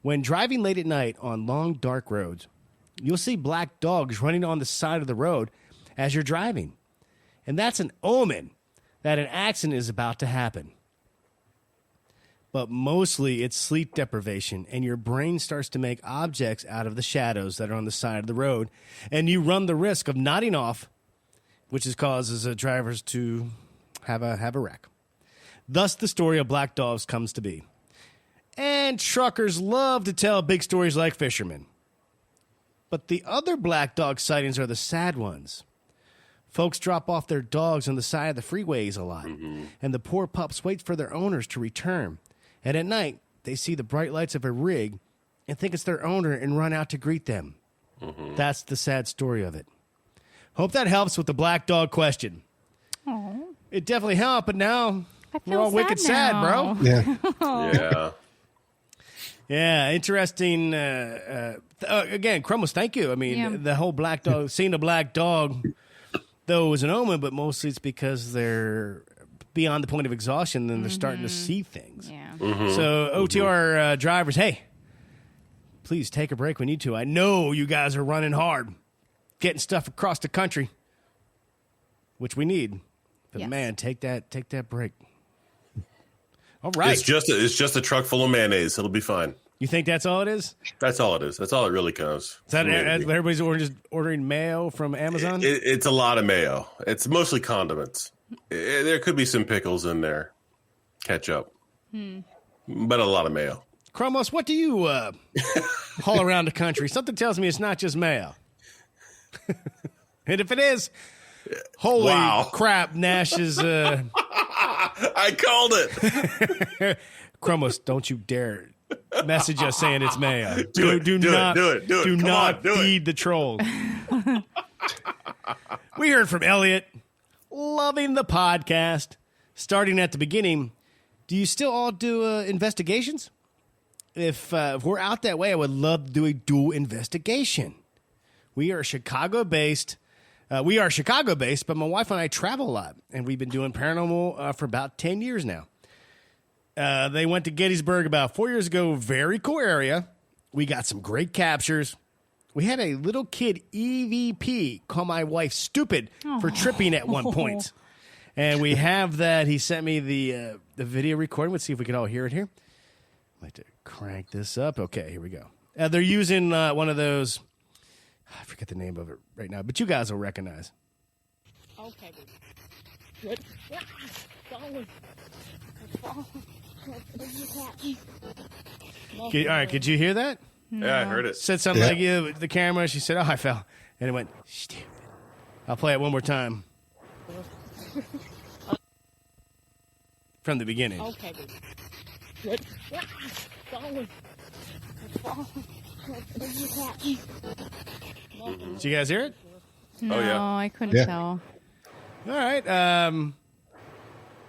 When driving late at night on long, dark roads, you'll see black dogs running on the side of the road as you're driving. And that's an omen that an accident is about to happen. But mostly it's sleep deprivation, and your brain starts to make objects out of the shadows that are on the side of the road, and you run the risk of nodding off, which causes drivers to have a wreck. Thus, the story of black dogs comes to be. And truckers love to tell big stories like fishermen. But the other black dog sightings are the sad ones. Folks drop off their dogs on the side of the freeways a lot, and the poor pups wait for their owners to return. And at night, they see the bright lights of a rig and think it's their owner and run out to greet them. That's the sad story of it. Hope that helps with the black dog question. Aw, It definitely helped, but now I we're feel all wicked sad, now. bro. Yeah. Yeah. Yeah, interesting. Again, Crumbles, thank you. I mean, Yeah. the whole black dog, seeing a black dog, though, was an omen, but mostly it's because they're beyond the point of exhaustion and they're starting to see things. Yeah. So, OTR drivers, hey, please take a break when you need to. I know you guys are running hard, getting stuff across the country, which we need. But Yes. man, take that break. All right. It's just a truck full of mayonnaise. It'll be fine. You think that's all it is? That's all it is. That's all it really counts. Is that everybody's ordering mayo from Amazon? It's a lot of mayo. It's mostly condiments. There could be some pickles in there, ketchup, but a lot of mayo. Cromos, what do you haul around the country? Something tells me it's not just mayo. And if it is, holy Wow. crap, Nash is... I called it. Cromos, don't you dare message us saying it's mayo. Do not it. Come not on, do it. feed the troll. We heard from Elliot. Loving the podcast. Starting at the beginning, do you still all do investigations? If we're out that way, I would love to do a dual investigation. We are Chicago-based, but my wife and I travel a lot, and we've been doing paranormal for about 10 years now. They went to Gettysburg about 4 years ago. Very cool area. We got some great captures. We had a little kid EVP call my wife stupid for tripping at one point. And we have that. He sent me the video recording. Let's see if we can all hear it here. I'd like to crank this up. Okay, here we go. They're using one of those. I forget the name of it right now, but you guys will recognize. Okay. Good. All right, could you hear that? Yeah, I heard it. Said something like the camera. She said, "Oh, I fell," and it went stupid. I'll play it one more time from the beginning. Okay. Good. Did you guys hear it? No, yeah. I couldn't tell. All right.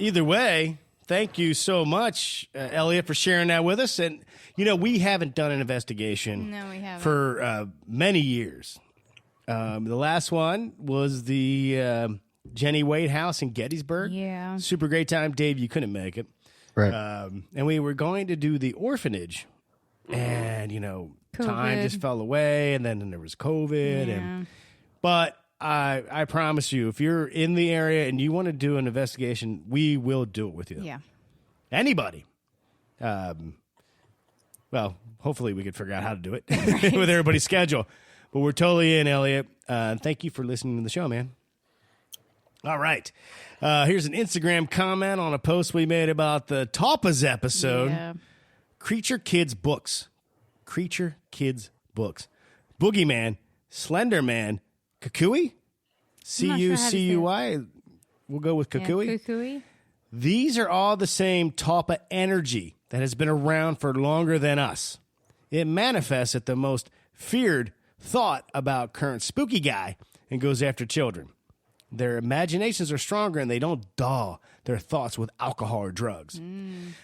Either way, thank you so much, Elliot, for sharing that with us. And, we haven't done an investigation No, we haven't. for many years. The last one was the Jenny Wade house in Gettysburg. Yeah. Super great time. Dave, you couldn't make it. Right. And we were going to do the orphanage. And, time COVID. just fell away. And then there was COVID. But I promise you, if you're in the area and you want to do an investigation, we will do it with you. Yeah. Anybody. Well, hopefully we could figure out how to do it with everybody's schedule. But we're totally in, Elliot. Thank you for listening to the show, man. All right. Here's an Instagram comment on a post we made about the Tapas episode. Yeah. Creature Kids Books. Creature Kids Books. Boogeyman, Slender Man, Kukui? C-U-C-U-I? We'll go with Kukui. Yeah, Kukui. These are all the same Tapa energy that has been around for longer than us. It manifests at the most feared thought about current spooky guy and goes after children. Their imaginations are stronger and they don't dull their thoughts with alcohol or drugs.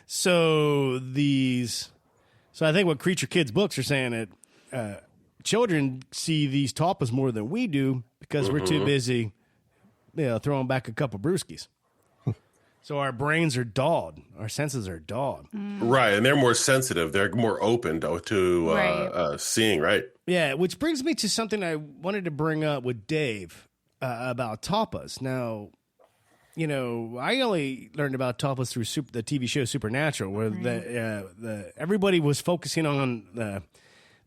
So I think what Creature Kids Books are saying that children see these Tapas more than we do because we're too busy throwing back a couple brewskis. So our brains are dulled. Our senses are dulled. Right, and they're more sensitive. They're more open to seeing, right? Yeah, which brings me to something I wanted to bring up with Dave about Tapas. Now, I only learned about Tapas through the TV show Supernatural, where everybody was focusing on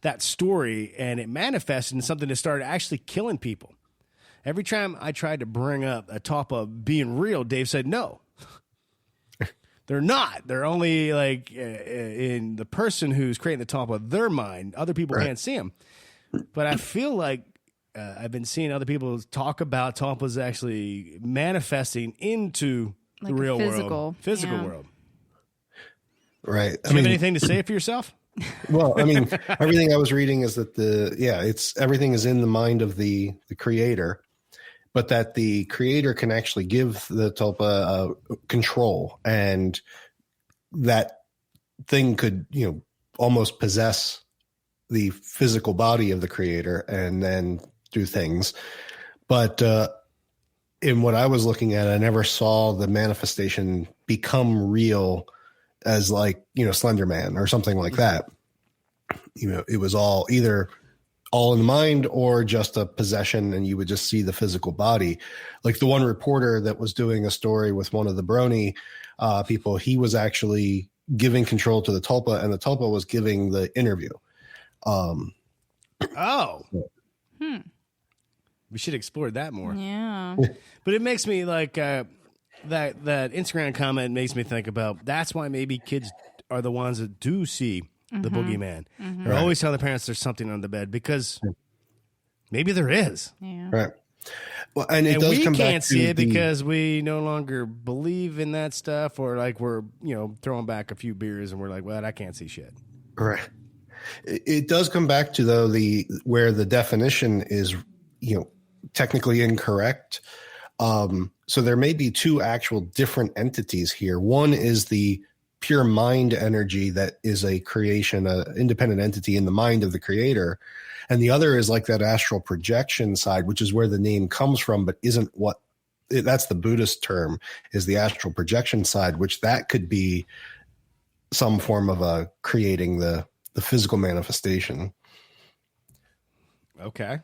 that story, and it manifested in something that started actually killing people. Every time I tried to bring up a Tapa being real, Dave said no. They're not. They're only like in the person who's creating the Tapa, their mind. Other people can't see them. But I feel like I've been seeing other people talk about Tapas actually manifesting into Like the real physical world. Right. Do you have anything to say for yourself? Well, everything I was reading is that everything is in the mind of the creator, but that the creator can actually give the tulpa control, and that thing could, almost possess the physical body of the creator and then do things. But in what I was looking at, I never saw the manifestation become real as Slender Man or something like that. It was all either all in the mind or just a possession, and you would just see the physical body. Like the one reporter that was doing a story with one of the Brony people, he was actually giving control to the tulpa, and the tulpa was giving the interview. We should explore that more. Yeah. But it makes me like that Instagram comment makes me think about that's why maybe kids are the ones that do see the boogeyman. Or always tell their parents there's something on the bed because maybe there is. Yeah. Right. Well, and it does we come can't back see to it because we no longer believe in that stuff, or like we're throwing back a few beers and we're like, well, I can't see shit. Right. It does come back to though where the definition is technically incorrect. So there may be two actual different entities here. One is the pure mind energy that is a creation, an independent entity in the mind of the creator. And the other is like that astral projection side, which is where the name comes from, but isn't that's the Buddhist term, is the astral projection side, which that could be some form of creating the physical manifestation. Okay.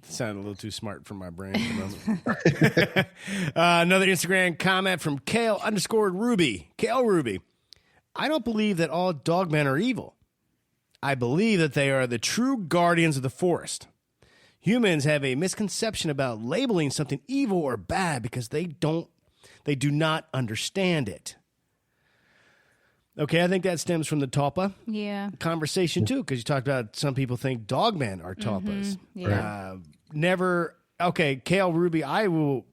Sounded a little too smart for my brain at the moment. Another Instagram comment from Kale_Ruby. Kale Ruby. I don't believe that all dogmen are evil. I believe that they are the true guardians of the forest. Humans have a misconception about labeling something evil or bad because they do not understand it. Okay, I think that stems from the Talpa conversation too, because you talked about some people think dogmen are Talpas. Never. Okay, Kale Ruby, I will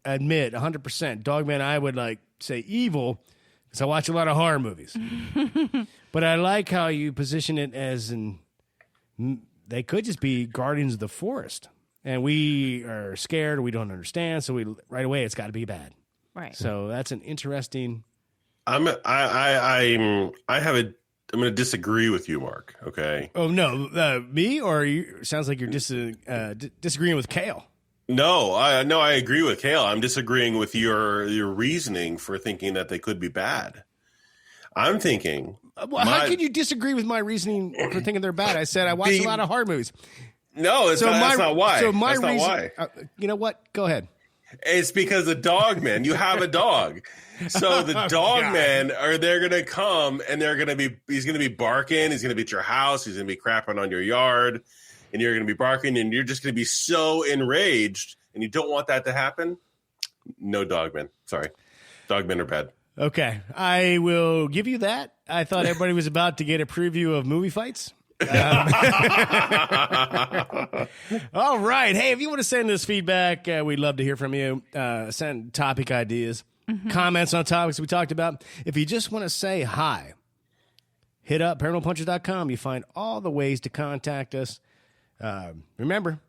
admit 100% dogmen. I would like say evil because I watch a lot of horror movies, but I like how you position it as they could just be guardians of the forest, and we are scared or we don't understand, so we right away it's got to be bad. Right. So that's an interesting. I'm going to disagree with you, Mark. Okay. Oh no, me or you? Sounds like you're disagreeing with Kale. No, I agree with Kale. I'm disagreeing with your reasoning for thinking that they could be bad. I'm thinking. How can you disagree with my reasoning for thinking they're bad? I said I watch a lot of horror movies. No, that's not why. So my that's reason. not why. You know what? Go ahead. It's because the dogmen. You have a dog. So the dogmen they're going to come and he's going to be barking. He's going to be at your house. He's going to be crapping on your yard and you're going to be barking and you're just going to be so enraged and you don't want that to happen. No dogmen. Sorry. Dogmen are bad. Okay. I will give you that. I thought everybody was about to get a preview of movie fights. All right. Hey, if you want to send us feedback, we'd love to hear from you. Send topic ideas. Comments on topics we talked about. If you just want to say hi, hit up paranormalpunchers.com. You find all the ways to contact us. Remember,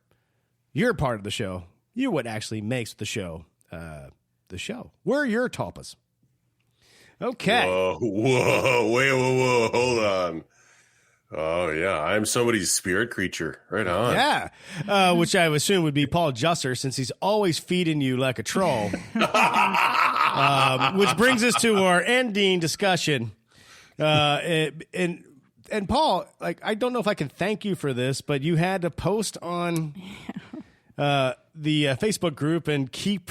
you're part of the show. You're what actually makes the show the show. We're your Talpas. Okay. Whoa, hold on. Oh, yeah. I'm somebody's spirit creature. Right on. Yeah. Which I assume would be Paul Jusser, since he's always feeding you like a troll. Which brings us to our ending discussion. And Paul, like, I don't know if I can thank you for this, but you had to post on the Facebook group and keep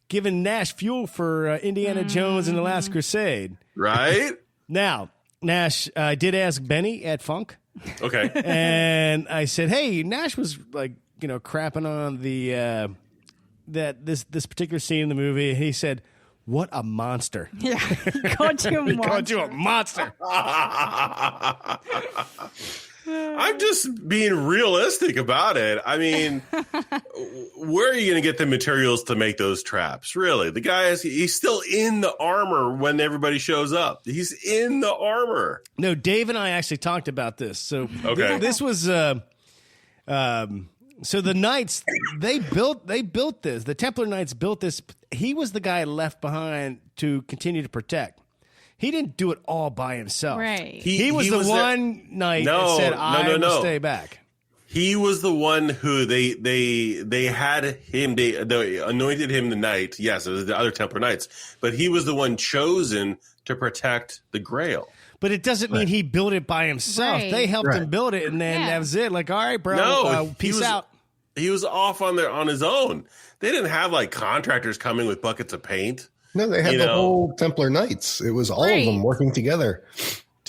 giving Nash fuel for Indiana Jones and the Last Crusade. Right? Now, Nash, I did ask Benny at Funk. Okay. And I said, hey, Nash was like, crapping on the this particular scene in the movie. And he said, what a monster. Yeah. He called you a monster. I'm just being realistic about it. I mean, where are you going to get the materials to make those traps? Really? The guy he's still in the armor when everybody shows up. He's in the armor. No, Dave and I actually talked about this. So this was so the Knights, they built this. The Templar Knights built this. He was the guy left behind to continue to protect. He didn't do it all by himself. Right. He was the one knight that said, I will stay back. He was the one who they had him, they anointed him the knight. Yes, it was the other Templar Knights, but he was the one chosen to protect the Grail. But it doesn't mean he built it by himself. Right. They helped him build it, and then that was it. Like, all right, bro, peace out. He was off on his own. They didn't have like contractors coming with buckets of paint. No, they had the whole Templar Knights. It was all of them working together.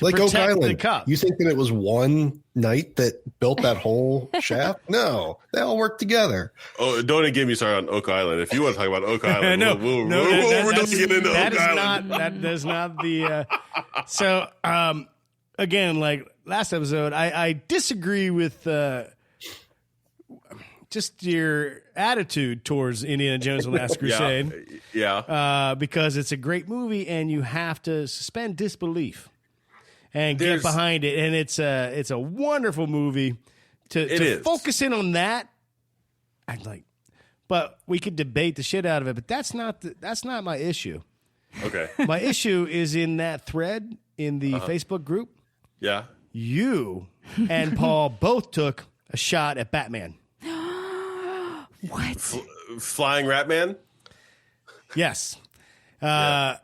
Like Oak Island. You think that it was one knight that built that whole shaft? No, they all worked together. Oh, don't get me started on Oak Island. If you want to talk about Oak Island, we're get into Oak Island. That is not the. So, again, like last episode, I disagree with just your attitude towards Indiana Jones and the Last Crusade. Yeah. Because it's a great movie and you have to suspend disbelief and get behind it. And it's a wonderful movie to focus in on that. I'm like, but we could debate the shit out of it, but that's not my issue. Okay. My issue is in that thread in the Facebook group. Yeah. You and Paul both took a shot at Batman. What? Flying Ratman? Yes. But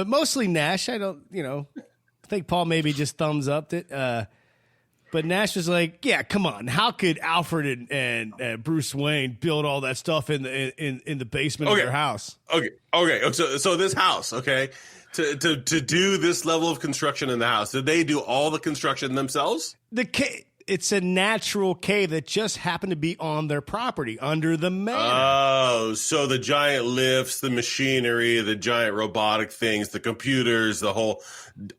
mostly Nash. I don't, I think Paul maybe just thumbs upped it. But But Nash was like, yeah, come on. How could Alfred and Bruce Wayne build all that stuff in the basement of their house? Okay. So this house, okay, to do this level of construction in the house, did they do all the construction themselves? It's a natural cave that just happened to be on their property under the manor. Oh, so the giant lifts, the machinery, the giant robotic things, the computers, the whole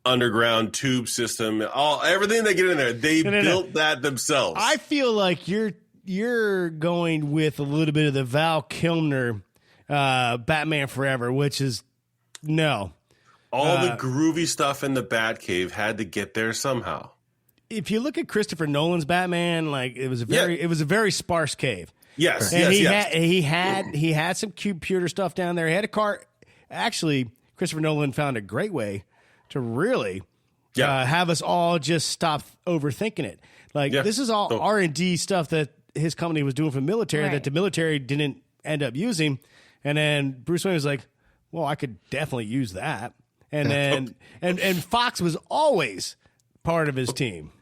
underground tube system, everything they get in there, they built that themselves. I feel like you're going with a little bit of the Val Kilmer Batman Forever, which is no. All the groovy stuff in the Batcave had to get there somehow. If you look at Christopher Nolan's Batman, like it was a very sparse cave. Yes, and he he had some computer stuff down there. He had a car. Actually, Christopher Nolan found a great way to really have us all just stop overthinking it. Like this is all R&D stuff that his company was doing for the military that the military didn't end up using. And then Bruce Wayne was like, "Well, I could definitely use that." And then and Fox was always part of his team.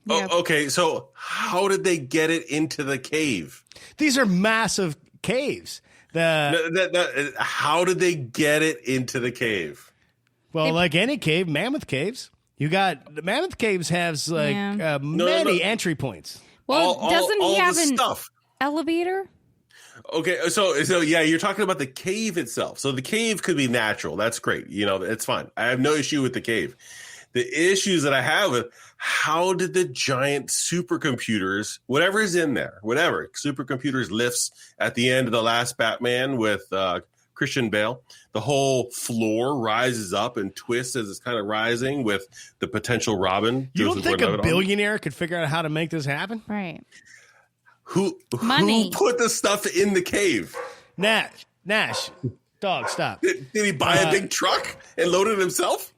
Yep. Oh, okay. So how did they get it into the cave? These are massive caves. How did they get it into the cave? Well, like any cave, mammoth caves. You got the mammoth caves has like many entry points. Well, doesn't he have an stuff? elevator? Okay, so yeah, you're talking about the cave itself. So the cave could be natural. That's great. You know, it's fine. I have no issue with the cave. The issues that I have with how did the giant supercomputers, whatever is in there, supercomputers lifts at the end of the last Batman with Christian Bale, the whole floor rises up and twists as it's kind of rising with the potential Robin. You don't think a billionaire could figure out how to make this happen? Right. Who Money. put the stuff in the cave? Nash, dog, stop. Did he buy a big truck and load it himself?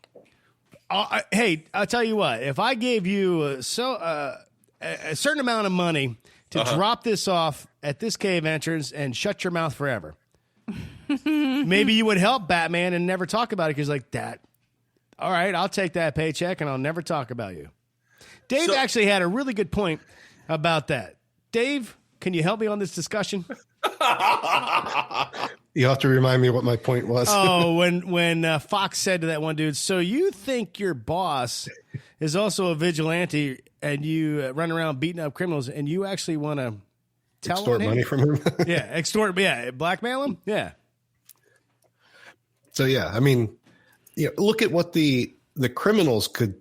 Hey, I'll tell you what. If I gave you a certain amount of money to drop this off at this cave entrance and shut your mouth forever, maybe you would help Batman and never talk about it because like that. All right, I'll take that paycheck and I'll never talk about you. Dave actually had a really good point about that. Dave, can you help me on this discussion? You have to remind me what my point was. Oh, when Fox said to that one dude, so you think your boss is also a vigilante and you run around beating up criminals and you actually want to extort money from him? Blackmail him? Yeah. So, yeah, I mean, look at what the criminals could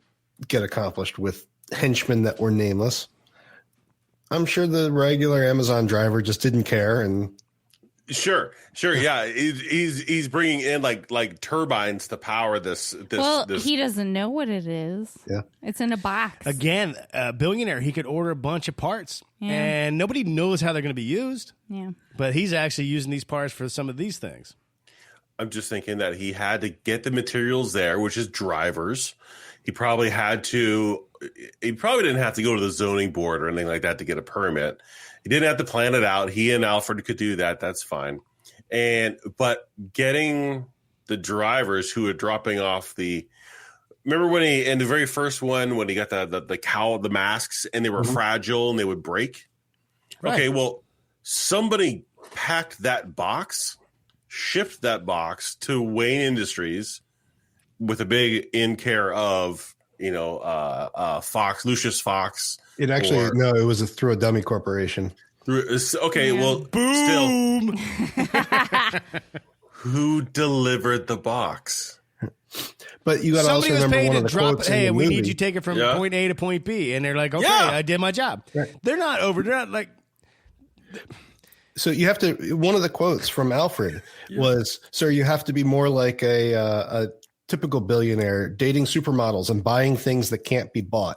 get accomplished with henchmen that were nameless. I'm sure the regular Amazon driver just didn't care and... Sure. Yeah, he's bringing in like turbines to power this. He doesn't know what it is. Yeah, it's in a box. Again, a billionaire. He could order a bunch of parts, and nobody knows how they're going to be used. Yeah, but he's actually using these parts for some of these things. I'm just thinking that he had to get the materials there, which is drivers. He probably had to. He probably didn't have to go to the zoning board or anything like that to get a permit. He didn't have to plan it out. He and Alfred could do that. That's fine. But getting the drivers who are dropping off remember when in the very first one, when he got the cowl, the masks, and they were fragile and they would break. Right. Okay. Well, somebody packed that box, shipped that box to Wayne Industries with a big in care of, Fox, Lucius Fox. It actually, it was through a dummy corporation. Okay, well, boom. Still, who delivered the box? But you got to also remember one of the quotes. Hey, we need you to take it from point A to point B, and they're like, okay, I did my job. Right. They're not like. So you have to. One of the quotes from Alfred was, "Sir, you have to be more like a typical billionaire, dating supermodels and buying things that can't be bought."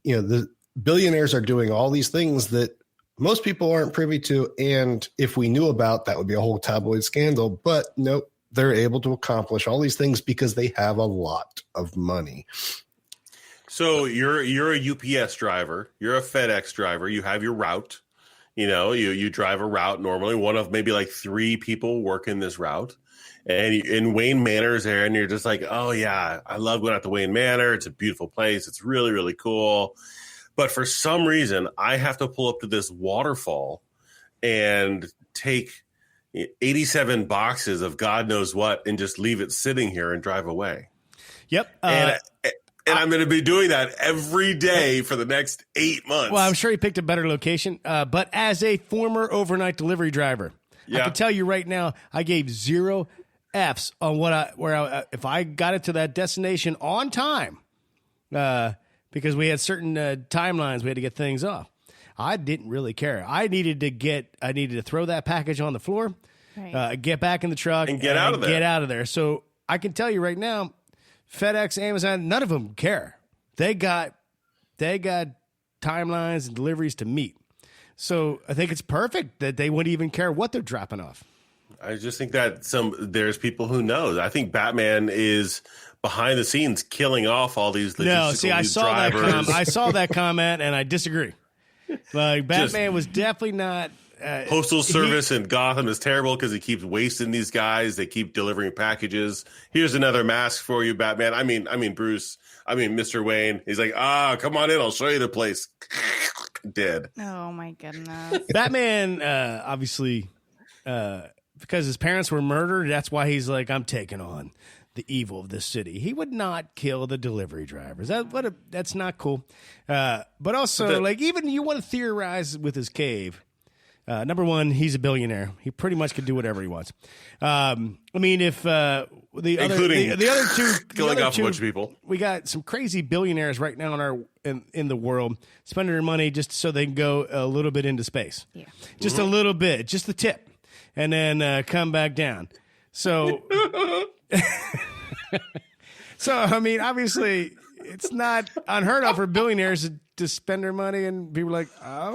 The billionaires are doing all these things that most people aren't privy to. And if we knew about, that would be a whole tabloid scandal. But nope, they're able to accomplish all these things because they have a lot of money. So you're a UPS driver. You're a FedEx driver. You have your route. You drive a route normally. One of maybe like 3 people work in this route. And in Wayne Manor's there, and you're just like, oh, yeah, I love going out to Wayne Manor. It's a beautiful place. It's really, really cool. But for some reason, I have to pull up to this waterfall and take 87 boxes of God knows what and just leave it sitting here and drive away. Yep. And I'm going to be doing that every day for the next 8 months. Well, I'm sure he picked a better location. But as a former overnight delivery driver, I can tell you right now, I gave 0 F's on if I got it to that destination on time, because we had certain timelines we had to get things off. I didn't really care. I needed to throw that package on the floor, Right. get back in the truck, And get out of there. Get out of there. So I can tell you right now, FedEx, Amazon, none of them care. They got timelines and deliveries to meet. So I think it's perfect that they wouldn't even care what they're dropping off. I just think that there's people who know. I think Batman is behind the scenes killing off all these logistical I saw drivers. I saw that comment and I disagree. Like Batman was definitely not. Postal Service in Gotham is terrible because he keeps wasting these guys. They keep delivering packages. Here's another mask for you, Batman. I mean, Bruce. I mean, Mr. Wayne. He's like, come on in. I'll show you the place. Dead. Oh my goodness. Batman, obviously, because his parents were murdered, that's why he's like, I'm taking on the evil of this city. He would not kill the delivery drivers. That's not cool. But also, like, even you want to theorize with his cave. Number one, he's a billionaire. He pretty much can do whatever he wants. I mean, if the other two killing off a bunch of people, we got some crazy billionaires right now in the world spending their money just so they can go a little bit into space. Yeah. Just a little bit, just the tip, and then come back down. So, I mean, obviously, it's not unheard of for billionaires to spend their money, and people are like,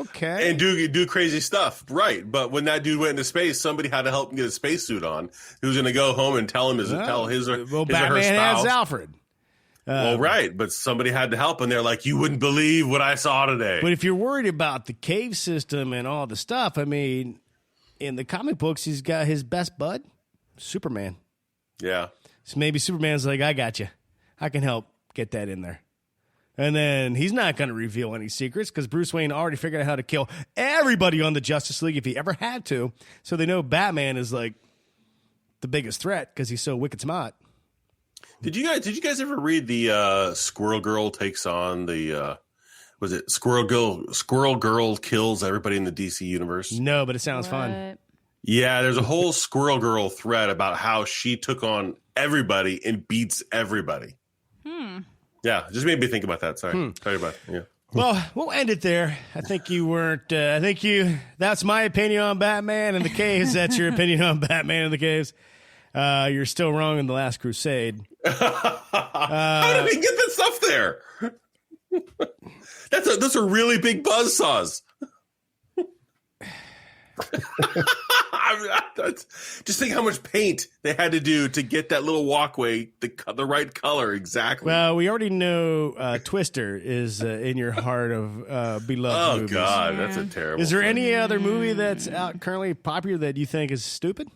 okay, and do crazy stuff, right? But when that dude went into space, somebody had to help him get a spacesuit on. Who's going to go home and tell his or her Batman spouse? has Alfred. Well, right, but somebody had to help, and they're like, "You wouldn't believe what I saw today." But if you're worried about the cave system and all the stuff, I mean, in the comic books, he's got his best bud, Superman. Yeah. So maybe Superman's like, I got you. I can help get that in there. And then he's not going to reveal any secrets because Bruce Wayne already figured out how to kill everybody on the Justice League if he ever had to. So they know Batman is like the biggest threat because he's so wicked smart. Did you guys ever read the Squirrel Girl takes on the was it Squirrel Girl kills everybody in the DC universe? No, but it sounds fun. Yeah, there's a whole Squirrel Girl thread about how she took on everybody and beats everybody. Yeah, just made me think about that. Sorry about it. Yeah. Well, we'll end it there. I think you weren't. That's my opinion on Batman and the Caves. That's your opinion on Batman and the Caves. You're still wrong in The Last Crusade. How did he get that stuff there? Those are really big buzzsaws. Just think how much paint they had to do to get that little walkway the right color exactly. Well, we already know Twister is in your heart of beloved movies. Oh God, that's a terrible. Is there any other movie that's out currently popular that you think is stupid?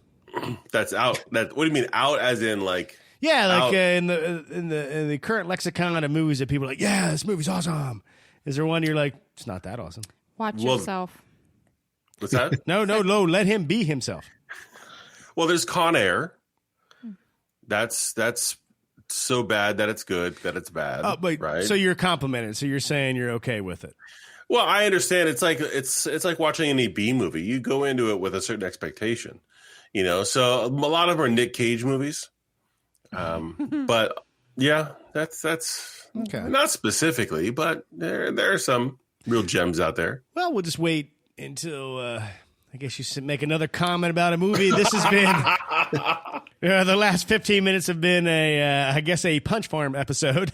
That's out. What do you mean out? As in like? Yeah, like in the current lexicon of movies that people are like, yeah, this movie's awesome. Is there one you're like, it's not that awesome? Watch yourself. What's that? No. Let him be himself. Well, there's Con Air. That's so bad that it's good, that it's bad. Oh, but right? So you're complimented. So you're saying you're okay with it. Well, I understand. It's like watching any B movie. You go into it with a certain expectation, So a lot of them are Nick Cage movies. But yeah, that's okay. Not specifically, but there are some real gems out there. Well, we'll just wait until I guess you should make another comment about a movie. This has been the last 15 minutes have been a Punch Farm episode.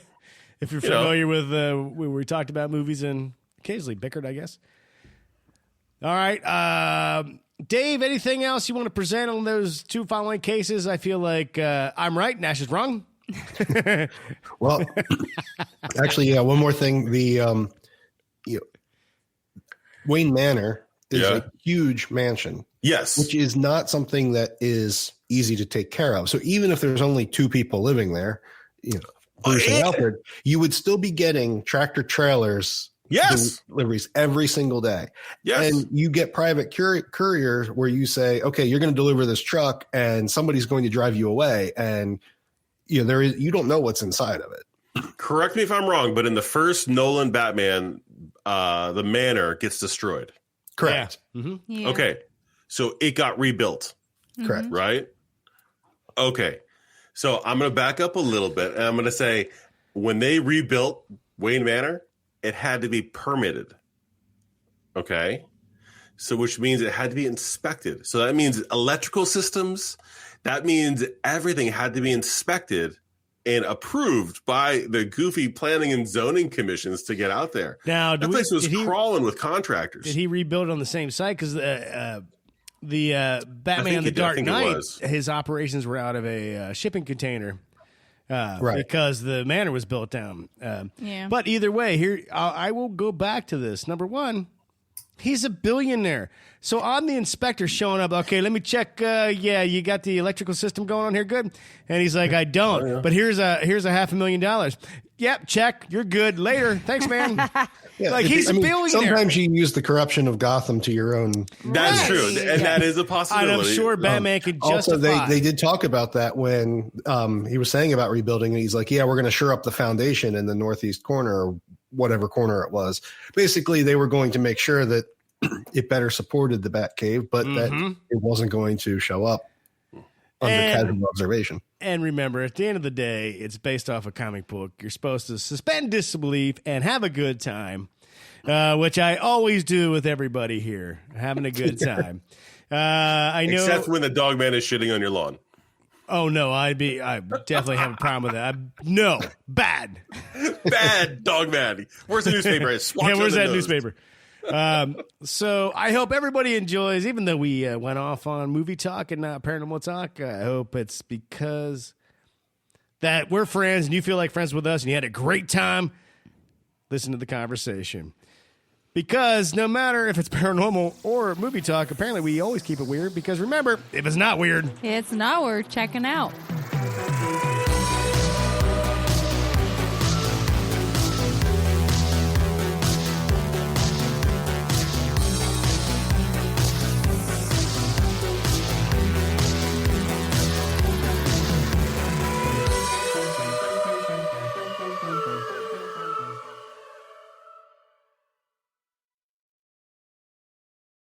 If you're familiar with where we talked about movies and occasionally bickered, I guess. All right, Dave. Anything else you want to present on those two following cases? I feel like I'm right, Nash is wrong. Well, actually, yeah. One more thing: the Wayne Manor is a huge mansion. Yes, which is not something that is easy to take care of. So even if there's only two people living there, Bruce and Alfred, you would still be getting tractor trailers Yes. deliveries every single day. Yes. And you get private couriers where you say, okay, you're going to deliver this truck and somebody's going to drive you away. And you don't know what's inside of it. Correct me if I'm wrong, but in the first Nolan Batman, the manor gets destroyed. Correct. Yeah. Mm-hmm. Yeah. Okay. So it got rebuilt. Correct. Right? Okay. So I'm going to back up a little bit, and I'm going to say when they rebuilt Wayne Manor, it had to be permitted. Okay? So which means it had to be inspected. So that means electrical systems, that means everything had to be inspected and approved by the goofy planning and zoning commissions to get out there. Now, that place was crawling with contractors. Did he rebuild on the same site? Because the Batman The Dark Knight, his operations were out of a shipping container. Right. Because the manor was built down. But either way, here I will go back to this. Number one, he's a billionaire. So I'm the inspector showing up. Okay, let me check. You got the electrical system going on here, good? And he's like, I don't. Oh, yeah. But here's $500,000. Yep, check. You're good. Later. Thanks, man. Yeah, he's a billionaire. Sometimes you use the corruption of Gotham to your own. That's true, and that is a possibility. And I'm sure Batman could justify. Also, they did talk about that when he was saying about rebuilding, and he's like, "Yeah, we're going to shore up the foundation in the northeast corner, or whatever corner it was." Basically, they were going to make sure that it better supported the Batcave, but that it wasn't going to show up under casual observation. And remember, at the end of the day, it's based off a comic book. You're supposed to suspend disbelief and have a good time, which I always do with everybody here, having a good time. I know, except when the dog man is shitting on your lawn. Oh no, I definitely have a problem with that. No, bad dog man. Where's the newspaper? Where's that newspaper? So I hope everybody enjoys, even though we went off on movie talk and not paranormal talk. I hope it's because that we're friends and you feel like friends with us and you had a great time. Listen to the conversation. Because no matter if it's paranormal or movie talk, apparently we always keep it weird. Because remember, if it's not weird, It's not worth checking out.